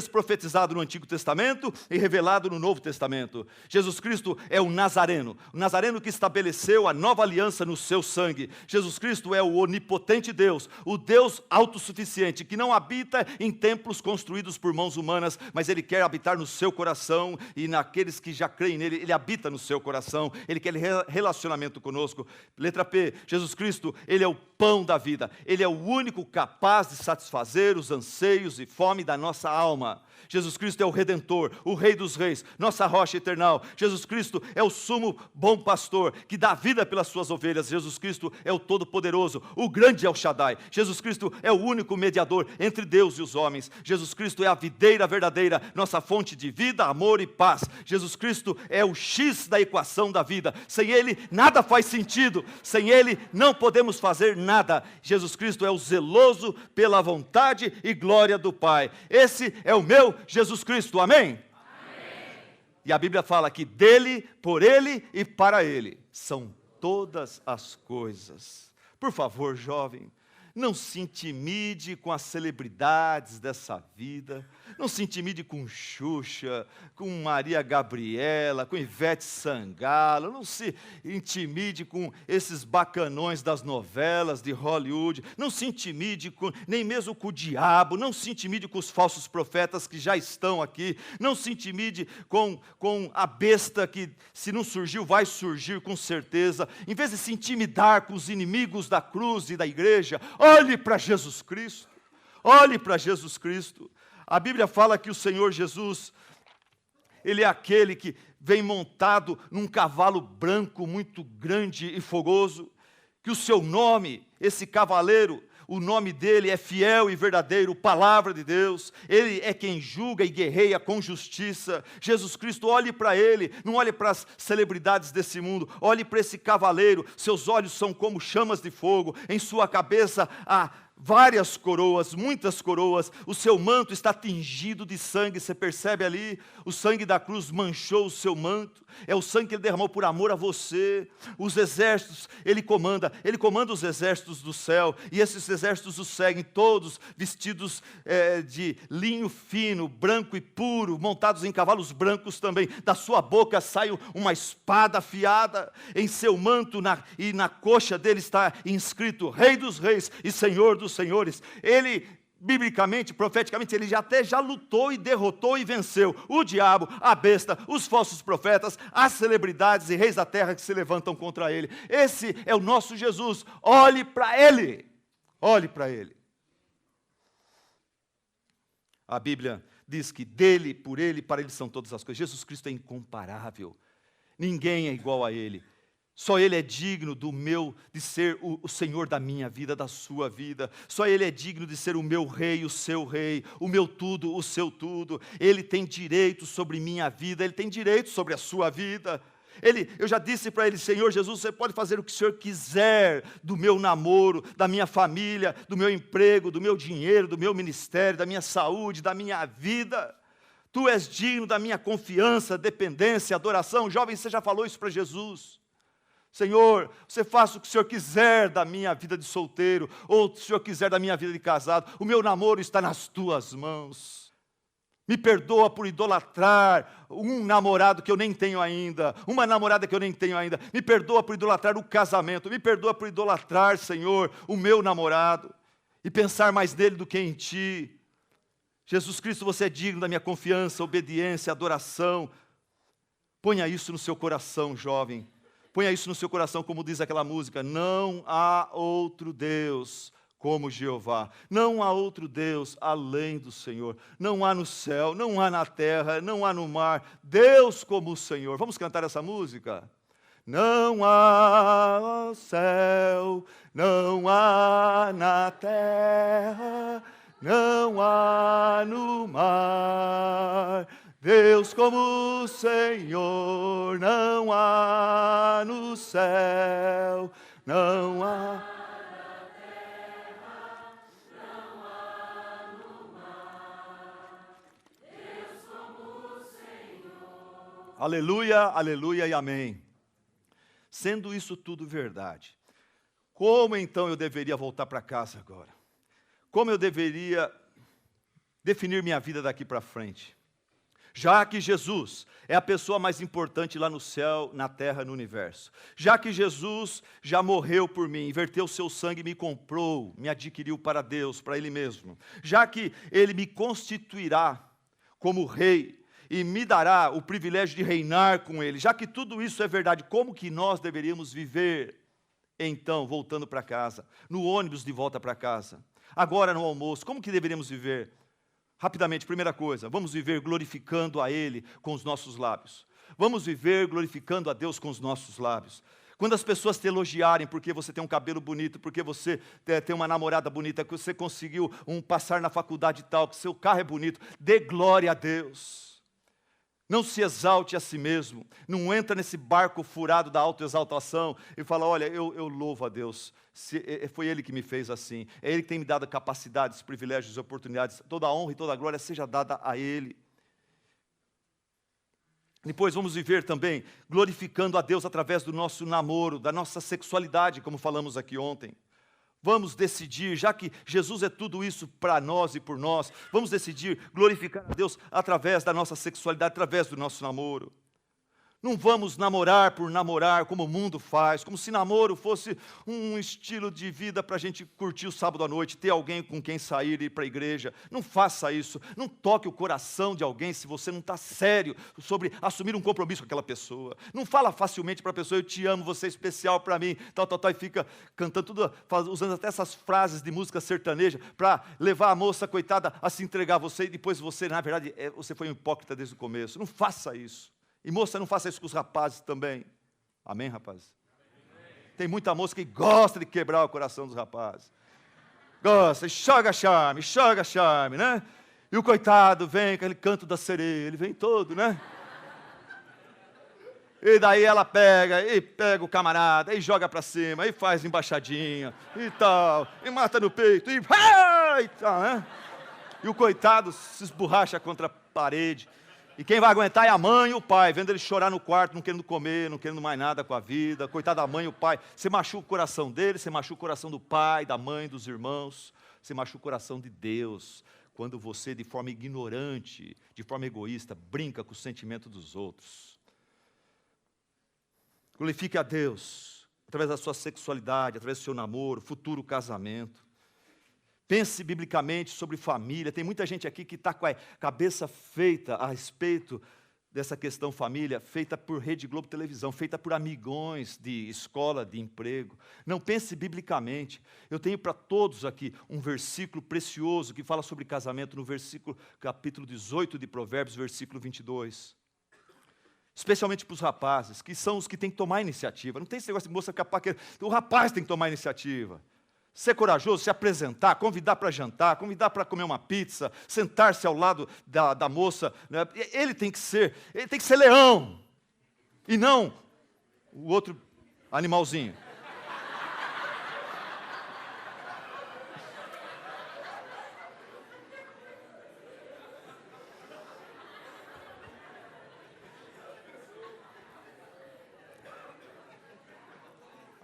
profetizado no Antigo Testamento e revelado no Novo Testamento. Jesus Cristo é o Nazareno que estabeleceu a nova aliança no seu sangue. Jesus Cristo é o onipotente Deus, o Deus autossuficiente, que não habita em templos construídos por mãos humanas, mas Ele quer habitar no seu coração e naqueles que já creem nele, Ele habita no seu coração, Ele quer relacionamento conosco. Letra P, Jesus Cristo, Ele é o pão da vida, Ele é o único capaz de satisfazer os anseios e fome da nossa alma. Jesus Cristo é o Redentor, o Rei dos Reis, nossa rocha eternal. Jesus Cristo é o sumo bom pastor, que dá vida pelas suas ovelhas. Jesus Cristo é o Todo-Poderoso, o grande El Shaddai. Jesus Cristo é o único mediador entre Deus e os homens. Jesus Cristo é a videira verdadeira, nossa fonte de vida, amor e paz. Jesus Cristo é o X da equação da vida. Sem Ele, nada faz sentido. Sem Ele, não podemos fazer nada. Jesus Cristo é o zeloso pela vontade e glória do Pai. Esse é o meu Jesus Cristo, amém? Amém? E a Bíblia fala que dele, por ele e para ele são todas as coisas. Por favor, jovem, não se intimide com as celebridades dessa vida, não se intimide com Xuxa, com Maria Gabriela, com Ivete Sangalo, não se intimide com esses bacanões das novelas de Hollywood, não se intimide nem mesmo com o diabo, não se intimide com os falsos profetas que já estão aqui, não se intimide com a besta que, se não surgiu, vai surgir com certeza. Em vez de se intimidar com os inimigos da cruz e da igreja, olhe para Jesus Cristo, olhe para Jesus Cristo. A Bíblia fala que o Senhor Jesus, Ele é aquele que vem montado num cavalo branco muito grande e fogoso, que o seu nome, esse cavaleiro, o nome dele é fiel e verdadeiro, palavra de Deus. Ele é quem julga e guerreia com justiça. Jesus Cristo, olhe para ele, não olhe para as celebridades desse mundo, olhe para esse cavaleiro. Seus olhos são como chamas de fogo, em sua cabeça há várias coroas, muitas coroas, o seu manto está tingido de sangue, você percebe ali? O sangue da cruz manchou o seu manto, é o sangue que Ele derramou por amor a você. Os exércitos, Ele comanda os exércitos do céu, e esses exércitos os seguem todos vestidos de linho fino, branco e puro, montados em cavalos brancos também. Da sua boca sai uma espada afiada, em seu manto e na coxa dele está inscrito Rei dos Reis e Senhor dos Senhores. Ele, biblicamente, profeticamente, ele já lutou e derrotou e venceu o diabo, a besta, os falsos profetas, as celebridades e reis da terra que se levantam contra ele. Esse é o nosso Jesus. Olhe para ele. Olhe para ele. A Bíblia diz que dele, por ele, para ele são todas as coisas. Jesus Cristo é incomparável. Ninguém é igual a ele. Só ele é digno de ser o Senhor da minha vida, da sua vida. Só ele é digno de ser o meu rei, o seu rei, o meu tudo, o seu tudo. Ele tem direito sobre minha vida, ele tem direito sobre a sua vida. Eu já disse para ele: Senhor Jesus, você pode fazer o que o Senhor quiser do meu namoro, da minha família, do meu emprego, do meu dinheiro, do meu ministério, da minha saúde, da minha vida. Tu és digno da minha confiança, dependência, adoração. Jovem, você já falou isso para Jesus. Senhor, você faça o que o Senhor quiser da minha vida de solteiro, ou se o Senhor quiser da minha vida de casado. O meu namoro está nas tuas mãos. Me perdoa por idolatrar um namorado que eu nem tenho ainda, uma namorada que eu nem tenho ainda. Me perdoa por idolatrar o casamento. Me perdoa por idolatrar, Senhor, o meu namorado, e pensar mais nele do que em Ti. Jesus Cristo, você é digno da minha confiança, obediência, adoração. Ponha isso no seu coração, jovem. Ponha isso no seu coração, como diz aquela música: não há outro Deus como Jeová. Não há outro Deus além do Senhor. Não há no céu, não há na terra, não há no mar Deus como o Senhor. Vamos cantar essa música? Não há no céu, não há na terra, não há no mar Deus como o Senhor. Não há no céu, não há na terra, não há no mar Deus como o Senhor. Aleluia, aleluia e amém. Sendo isso tudo verdade, como então eu deveria voltar para casa agora? Como eu deveria definir minha vida daqui para frente? Já que Jesus é a pessoa mais importante lá no céu, na terra, no universo. Já que Jesus já morreu por mim, verteu seu sangue, me comprou, me adquiriu para Deus, para Ele mesmo. Já que Ele me constituirá como rei e me dará o privilégio de reinar com Ele. Já que tudo isso é verdade, como que nós deveríamos viver, então, voltando para casa? No ônibus de volta para casa. Agora no almoço, como que deveríamos viver? Rapidamente, primeira coisa, vamos viver glorificando a Ele com os nossos lábios. Vamos viver glorificando a Deus com os nossos lábios. Quando as pessoas te elogiarem porque você tem um cabelo bonito, porque você tem uma namorada bonita, que você conseguiu passar na faculdade tal, que seu carro é bonito, dê glória a Deus. Não se exalte a si mesmo. Não entra nesse barco furado da autoexaltação e fala: olha, eu louvo a Deus. Foi Ele que me fez assim. É Ele que tem me dado capacidades, privilégios e oportunidades. Toda a honra e toda a glória seja dada a Ele. Depois vamos viver também glorificando a Deus através do nosso namoro, da nossa sexualidade, como falamos aqui ontem. Vamos decidir, já que Jesus é tudo isso para nós e por nós, vamos decidir glorificar a Deus através da nossa sexualidade, através do nosso namoro. Não vamos namorar por namorar, como o mundo faz, como se namoro fosse um estilo de vida para a gente curtir o sábado à noite, ter alguém com quem sair e ir para a igreja. Não faça isso. Não toque o coração de alguém se você não está sério sobre assumir um compromisso com aquela pessoa. Não fala facilmente para a pessoa: eu te amo, você é especial para mim, tal, e fica cantando tudo, usando até essas frases de música sertaneja para levar a moça, coitada, a se entregar a você, e depois você, na verdade, você foi um hipócrita desde o começo. Não faça isso. E moça, não faça isso com os rapazes também. Amém, rapazes? Tem muita moça que gosta de quebrar o coração dos rapazes. Gosta, enxerga charme, né? E o coitado vem com aquele canto da sereia, ele vem todo, né? E daí ela pega o camarada, e joga para cima, e faz embaixadinha, e tal, e mata no peito, e tal, né? E o coitado se esborracha contra a parede. E quem vai aguentar é a mãe e o pai, vendo ele chorar no quarto, não querendo comer, não querendo mais nada com a vida. Coitado da mãe e o pai. Você machuca o coração dele, você machuca o coração do pai, da mãe, dos irmãos. Você machuca o coração de Deus, quando você, de forma ignorante, de forma egoísta, brinca com o sentimento dos outros. Glorifique a Deus, através da sua sexualidade, através do seu namoro, futuro casamento. Pense biblicamente sobre família. Tem muita gente aqui que está com a cabeça feita a respeito dessa questão família feita por Rede Globo Televisão, feita por amigões de escola, de emprego. Não pense biblicamente. Eu tenho para todos aqui um versículo precioso que fala sobre casamento no capítulo 18 de Provérbios, versículo 22. Especialmente para os rapazes, que são os que têm que tomar a iniciativa. Não tem esse negócio de moça ficar paquerando. O rapaz tem que tomar a iniciativa. Ser corajoso, se apresentar, convidar para jantar, convidar para comer uma pizza, sentar-se ao lado da moça. Né? Ele tem que ser leão. E não o outro animalzinho.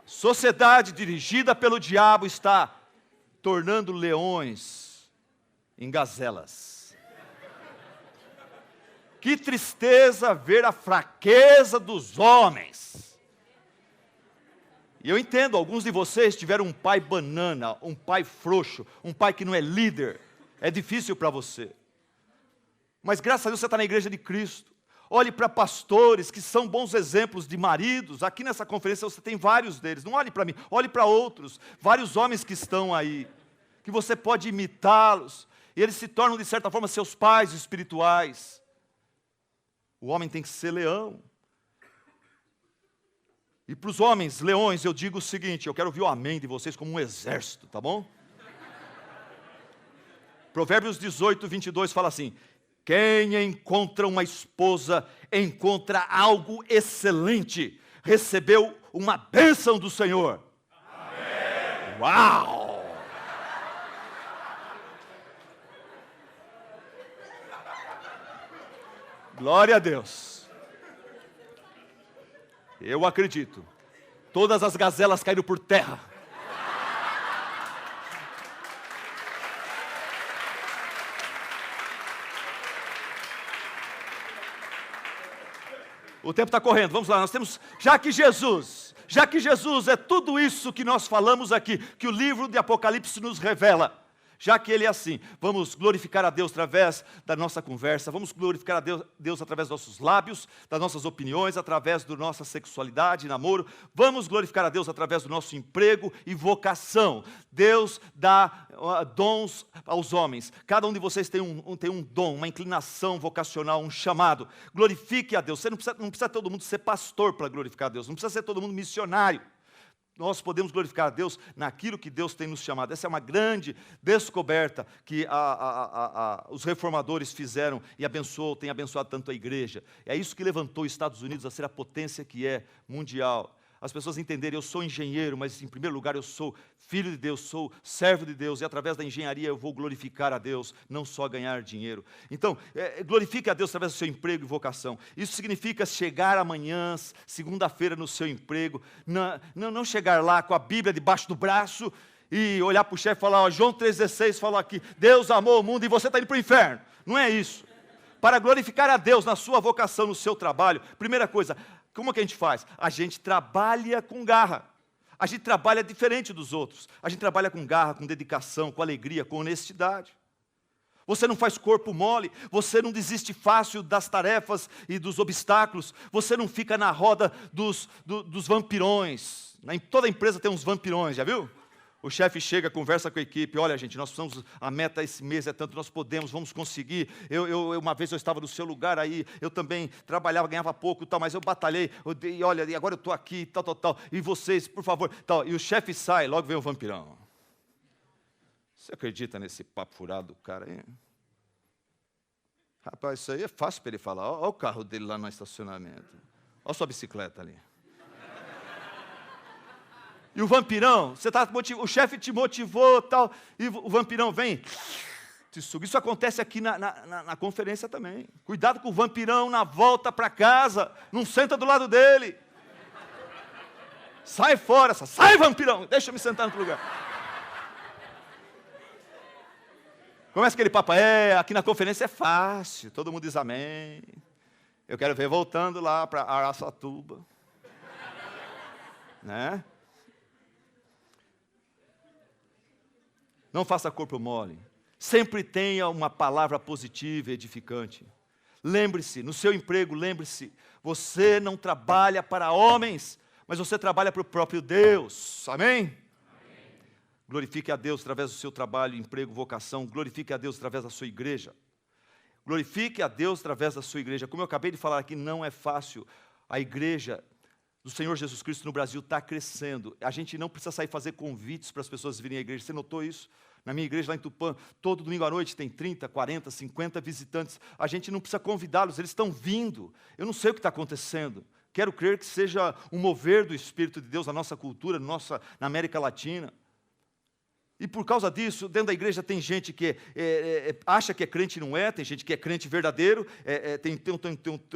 Sociedade dirigida pelo diabo está tornando leões em gazelas. Que tristeza ver a fraqueza dos homens. E eu entendo, alguns de vocês tiveram um pai banana, um pai frouxo, um pai que não é líder. É difícil para você. Mas graças a Deus você está na igreja de Cristo. Olhe para pastores que são bons exemplos de maridos. Aqui nessa conferência você tem vários deles. Não olhe para mim, olhe para outros. Vários homens que estão aí. Que você pode imitá-los. E eles se tornam, de certa forma, seus pais espirituais. O homem tem que ser leão. E para os homens, leões, eu digo o seguinte. Eu quero ouvir o amém de vocês como um exército, tá bom? Provérbios 18, 22 fala assim: quem encontra uma esposa, encontra algo excelente. Recebeu uma bênção do Senhor. Amém. Uau! Glória a Deus. Eu acredito. Todas as gazelas caíram por terra. O tempo está correndo, vamos lá, nós temos, já que Jesus é tudo isso que nós falamos aqui, que o livro de Apocalipse nos revela, já que Ele é assim, vamos glorificar a Deus através da nossa conversa, vamos glorificar a Deus através dos nossos lábios, das nossas opiniões, através da nossa sexualidade, namoro, vamos glorificar a Deus através do nosso emprego e vocação. Deus dá dons aos homens, cada um de vocês tem um dom, uma inclinação vocacional, um chamado. Glorifique a Deus. Você não precisa todo mundo ser pastor para glorificar a Deus, não precisa ser todo mundo missionário. Nós podemos glorificar a Deus naquilo que Deus tem nos chamado. Essa é uma grande descoberta que os reformadores fizeram e tem abençoado tanto a igreja. É isso que levantou os Estados Unidos a ser a potência que é mundial. As pessoas entenderem, eu sou engenheiro, mas em primeiro lugar eu sou filho de Deus, sou servo de Deus, e através da engenharia eu vou glorificar a Deus, não só ganhar dinheiro. Então, glorifique a Deus através do seu emprego e vocação. Isso significa chegar amanhã, segunda-feira, no seu emprego, não chegar lá com a Bíblia debaixo do braço e olhar para o chefe e falar, João 3,16 falou aqui, Deus amou o mundo e você está indo para o inferno. Não é isso. Para glorificar a Deus na sua vocação, no seu trabalho, primeira coisa, como que a gente faz? A gente trabalha com garra. A gente trabalha diferente dos outros. A gente trabalha com garra, com dedicação, com alegria, com honestidade. Você não faz corpo mole, você não desiste fácil das tarefas e dos obstáculos, você não fica na roda dos vampirões. Em toda empresa tem uns vampirões, já viu? O chefe chega, conversa com a equipe, olha gente, nós precisamos, a meta esse mês é tanto, nós podemos, vamos conseguir. Uma vez eu estava no seu lugar aí, eu também trabalhava, ganhava pouco, tal, mas eu batalhei, e olha, e agora eu estou aqui, tal, e vocês, por favor, tal. E o chefe sai, logo vem o vampirão. Você acredita nesse papo furado do cara aí? Rapaz, isso aí é fácil para ele falar, olha o carro dele lá no estacionamento, olha a sua bicicleta ali. E o vampirão, o chefe te motivou, tal, e o vampirão vem, te suga. Isso acontece aqui na conferência também. Cuidado com o vampirão na volta para casa, não senta do lado dele. Sai fora, sai vampirão, deixa eu me sentar no lugar. Começa aquele papo, aqui na conferência é fácil, todo mundo diz amém. Eu quero ver voltando lá para Araçatuba. Né? Não faça corpo mole. Sempre tenha uma palavra positiva e edificante. Lembre-se, no seu emprego, lembre-se, você não trabalha para homens, mas você trabalha para o próprio Deus. Amém? Glorifique a Deus através do seu trabalho, emprego, vocação. Glorifique a Deus através da sua igreja. Glorifique a Deus através da sua igreja. Como eu acabei de falar aqui, não é fácil. A igreja do Senhor Jesus Cristo no Brasil está crescendo. A gente não precisa sair fazer convites para as pessoas virem à igreja. Você notou isso? Na minha igreja lá em Tupã, todo domingo à noite tem 30, 40, 50 visitantes. A gente não precisa convidá-los, eles estão vindo. Eu não sei o que está acontecendo. Quero crer que seja um mover do Espírito de Deus na nossa cultura, na América Latina. E por causa disso, dentro da igreja tem gente que acha que é crente e não é, tem gente que é crente verdadeiro, tem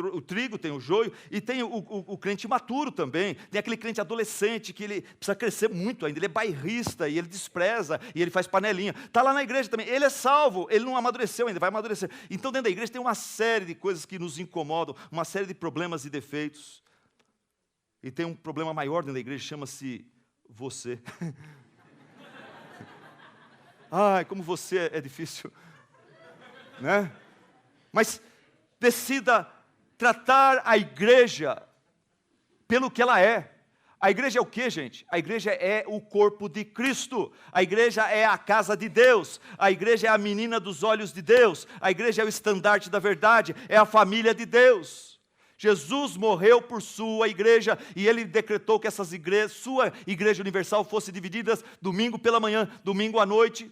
o trigo, tem o joio, e tem o crente maturo também, tem aquele crente adolescente que ele precisa crescer muito ainda, ele é bairrista, e ele despreza, e ele faz panelinha. Está lá na igreja também, ele é salvo, ele não amadureceu ainda, vai amadurecer. Então dentro da igreja tem uma série de coisas que nos incomodam, uma série de problemas e defeitos. E tem um problema maior dentro da igreja, chama-se você. Ai, como você é difícil, né? Mas decida tratar a igreja pelo que ela é. A igreja é o quê, gente? A igreja é o corpo de Cristo. A igreja é a casa de Deus. A igreja é a menina dos olhos de Deus. A igreja é o estandarte da verdade. É a família de Deus. Jesus morreu por sua igreja e ele decretou que sua igreja universal fosse dividida domingo pela manhã, domingo à noite,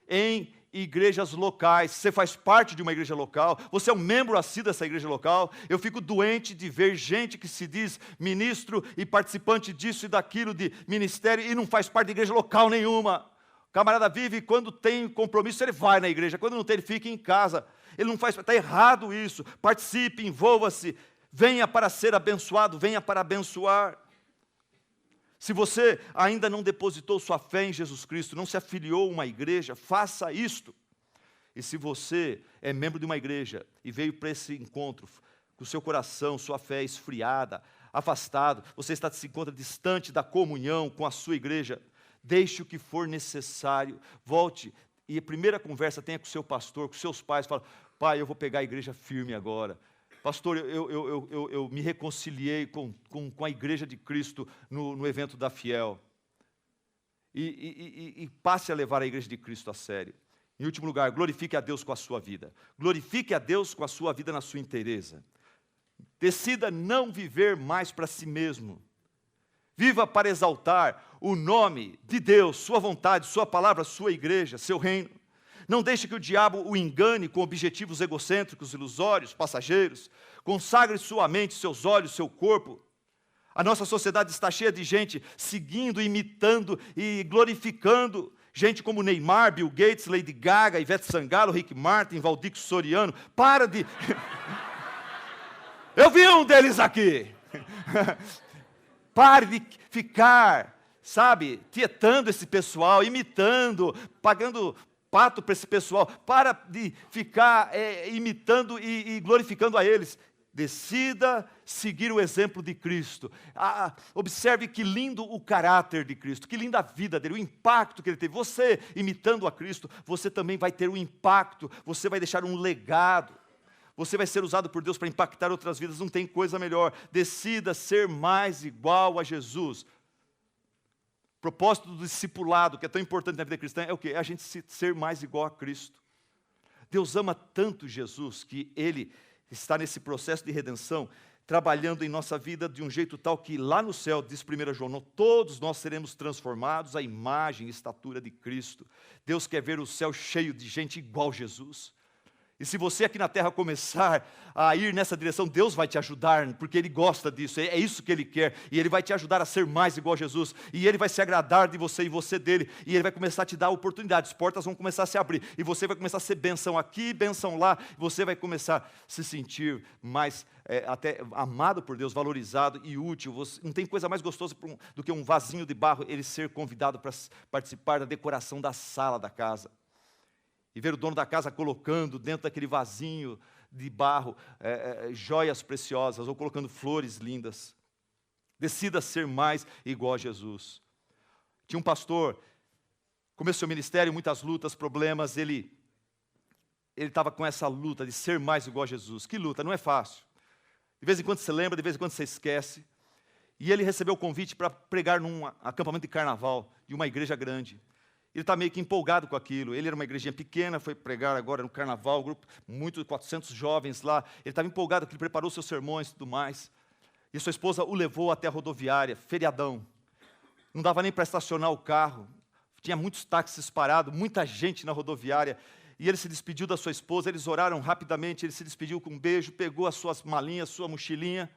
em igrejas locais. Você faz parte de uma igreja local, você é um membro assíduo dessa igreja local. Eu fico doente de ver gente que se diz ministro e participante disso e daquilo de ministério e não faz parte de igreja local nenhuma. O camarada vive, quando tem compromisso ele vai na igreja, quando não tem ele fica em casa. Ele não faz, está errado isso. Participe, envolva-se, venha para ser abençoado, venha para abençoar. Se você ainda não depositou sua fé em Jesus Cristo, não se afiliou a uma igreja, faça isto. E se você é membro de uma igreja e veio para esse encontro com o seu coração, sua fé esfriada, afastado, você se encontra distante da comunhão com a sua igreja, deixe o que for necessário, volte e a primeira conversa tenha com o seu pastor, com seus pais, fala: pai, eu vou pegar a igreja firme agora. Pastor, eu me reconciliei com a igreja de Cristo no evento da Fiel. E passe a levar a igreja de Cristo a sério. Em último lugar, glorifique a Deus com a sua vida. Glorifique a Deus com a sua vida na sua inteireza. Decida não viver mais para si mesmo. Viva para exaltar o nome de Deus, sua vontade, sua palavra, sua igreja, seu reino. Não deixe que o diabo o engane com objetivos egocêntricos, ilusórios, passageiros. Consagre sua mente, seus olhos, seu corpo. A nossa sociedade está cheia de gente seguindo, imitando e glorificando. Gente como Neymar, Bill Gates, Lady Gaga, Ivete Sangalo, Rick Martin, Valdir Soriano. Para de... Eu vi um deles aqui. Pare de ficar, sabe, tietando esse pessoal, imitando, pagando pato para esse pessoal. Para de ficar imitando e glorificando a eles. Decida seguir o exemplo de Cristo. Observe que lindo o caráter de Cristo, que linda a vida dele, o impacto que ele teve. Você, imitando a Cristo, você também vai ter um impacto, você vai deixar um legado. Você vai ser usado por Deus para impactar outras vidas, não tem coisa melhor. Decida ser mais igual a Jesus. O propósito do discipulado, que é tão importante na vida cristã, é o quê? É a gente ser mais igual a Cristo. Deus ama tanto Jesus que Ele está nesse processo de redenção, trabalhando em nossa vida de um jeito tal que lá no céu, diz 1 João, todos nós seremos transformados à imagem e estatura de Cristo. Deus quer ver o céu cheio de gente igual a Jesus. E se você aqui na terra começar a ir nessa direção, Deus vai te ajudar, porque Ele gosta disso, é isso que Ele quer, e Ele vai te ajudar a ser mais igual a Jesus, e Ele vai se agradar de você e você dele, e Ele vai começar a te dar oportunidades, portas vão começar a se abrir, e você vai começar a ser bênção aqui, bênção lá, você vai começar a se sentir mais até amado por Deus, valorizado e útil. Não tem coisa mais gostosa do que um vasinho de barro, ele ser convidado para participar da decoração da sala da casa. E ver o dono da casa colocando dentro daquele vasinho de barro joias preciosas, ou colocando flores lindas. Decida ser mais igual a Jesus. Tinha um pastor, começou o ministério, muitas lutas, problemas, ele ele estava com essa luta de ser mais igual a Jesus. Que luta, não é fácil. De vez em quando você lembra, de vez em quando você esquece. E ele recebeu o convite para pregar num acampamento de carnaval de uma igreja grande. Ele está meio que empolgado com aquilo. Ele era uma igrejinha pequena, foi pregar agora no carnaval, um grupo, 400 jovens lá. Ele estava empolgado, porque ele preparou seus sermões e tudo mais. E sua esposa o levou até a rodoviária, feriadão. Não dava nem para estacionar o carro. Tinha muitos táxis parados, muita gente na rodoviária. E ele se despediu da sua esposa, eles oraram rapidamente, ele se despediu com um beijo, pegou as suas malinhas, sua mochilinha.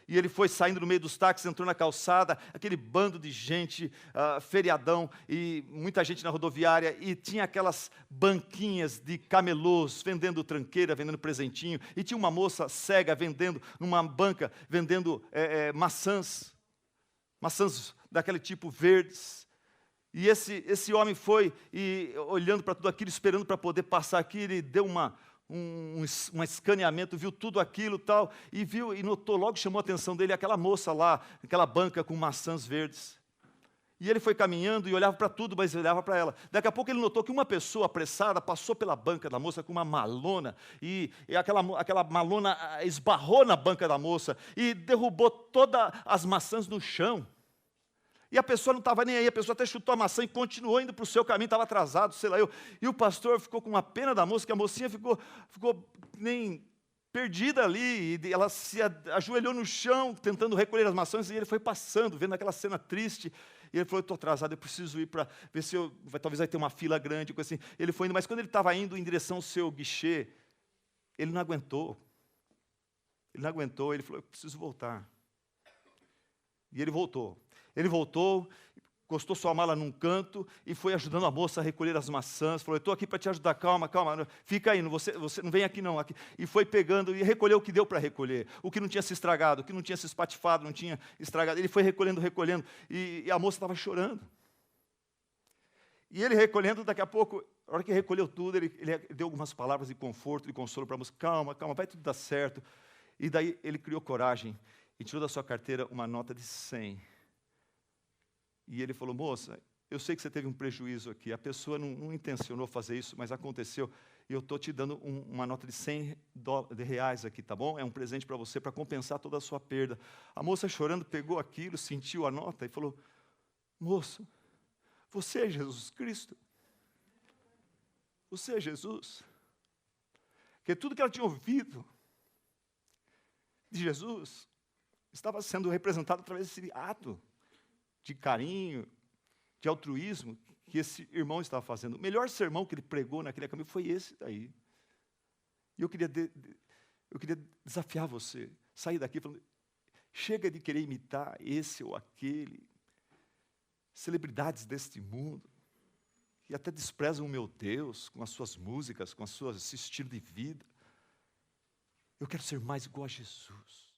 E ele foi saindo no meio dos táxis, entrou na calçada, aquele bando de gente, feriadão, e muita gente na rodoviária, e tinha aquelas banquinhas de camelôs, vendendo tranqueira, vendendo presentinho, e tinha uma moça cega vendendo, numa banca, vendendo maçãs daquele tipo verdes. E esse homem foi, e olhando para tudo aquilo, esperando para poder passar aqui, ele deu um escaneamento, viu tudo aquilo tal, e viu e notou, logo chamou a atenção dele aquela moça lá, aquela banca com maçãs verdes. E ele foi caminhando e olhava para tudo, mas olhava para ela. Daqui a pouco ele notou que uma pessoa apressada passou pela banca da moça com uma malona, e aquela malona esbarrou na banca da moça e derrubou todas as maçãs no chão. E a pessoa não estava nem aí, a pessoa até chutou a maçã e continuou indo para o seu caminho, estava atrasado, sei lá eu. E o pastor ficou com uma pena da moça, que a mocinha ficou nem perdida ali, e ela se ajoelhou no chão, tentando recolher as maçãs, e ele foi passando, vendo aquela cena triste. E ele falou, estou atrasado, eu preciso ir para ver se talvez vai ter uma fila grande, coisa assim. Ele foi indo, mas quando ele estava indo em direção ao seu guichê, ele não aguentou. Ele falou, eu preciso voltar. E ele voltou. Ele voltou, encostou sua mala num canto e foi ajudando a moça a recolher as maçãs. Falou, eu estou aqui para te ajudar, calma, fica aí, você não vem aqui não. Aqui. E foi pegando e recolheu o que deu para recolher. O que não tinha se estragado, o que não tinha se espatifado, não tinha estragado. Ele foi recolhendo, e a moça estava chorando. E ele recolhendo, daqui a pouco, a hora que recolheu tudo, ele deu algumas palavras de conforto, de consolo para a moça. Calma, vai tudo dar certo. E daí ele criou coragem e tirou da sua carteira uma nota de 100. E ele falou, moça, eu sei que você teve um prejuízo aqui, a pessoa não intencionou fazer isso, mas aconteceu, e eu estou te dando uma nota de R$100 aqui, tá bom? É um presente para você, para compensar toda a sua perda. A moça chorando, pegou aquilo, sentiu a nota e falou, moço, você é Jesus Cristo? Você é Jesus? Porque tudo que ela tinha ouvido de Jesus estava sendo representado através desse ato de carinho, de altruísmo que esse irmão estava fazendo. O melhor sermão que ele pregou naquele caminho foi esse daí. E eu queria desafiar você, sair daqui falando, chega de querer imitar esse ou aquele, celebridades deste mundo, que até desprezam o meu Deus com as suas músicas, com esse estilo de vida. Eu quero ser mais igual a Jesus.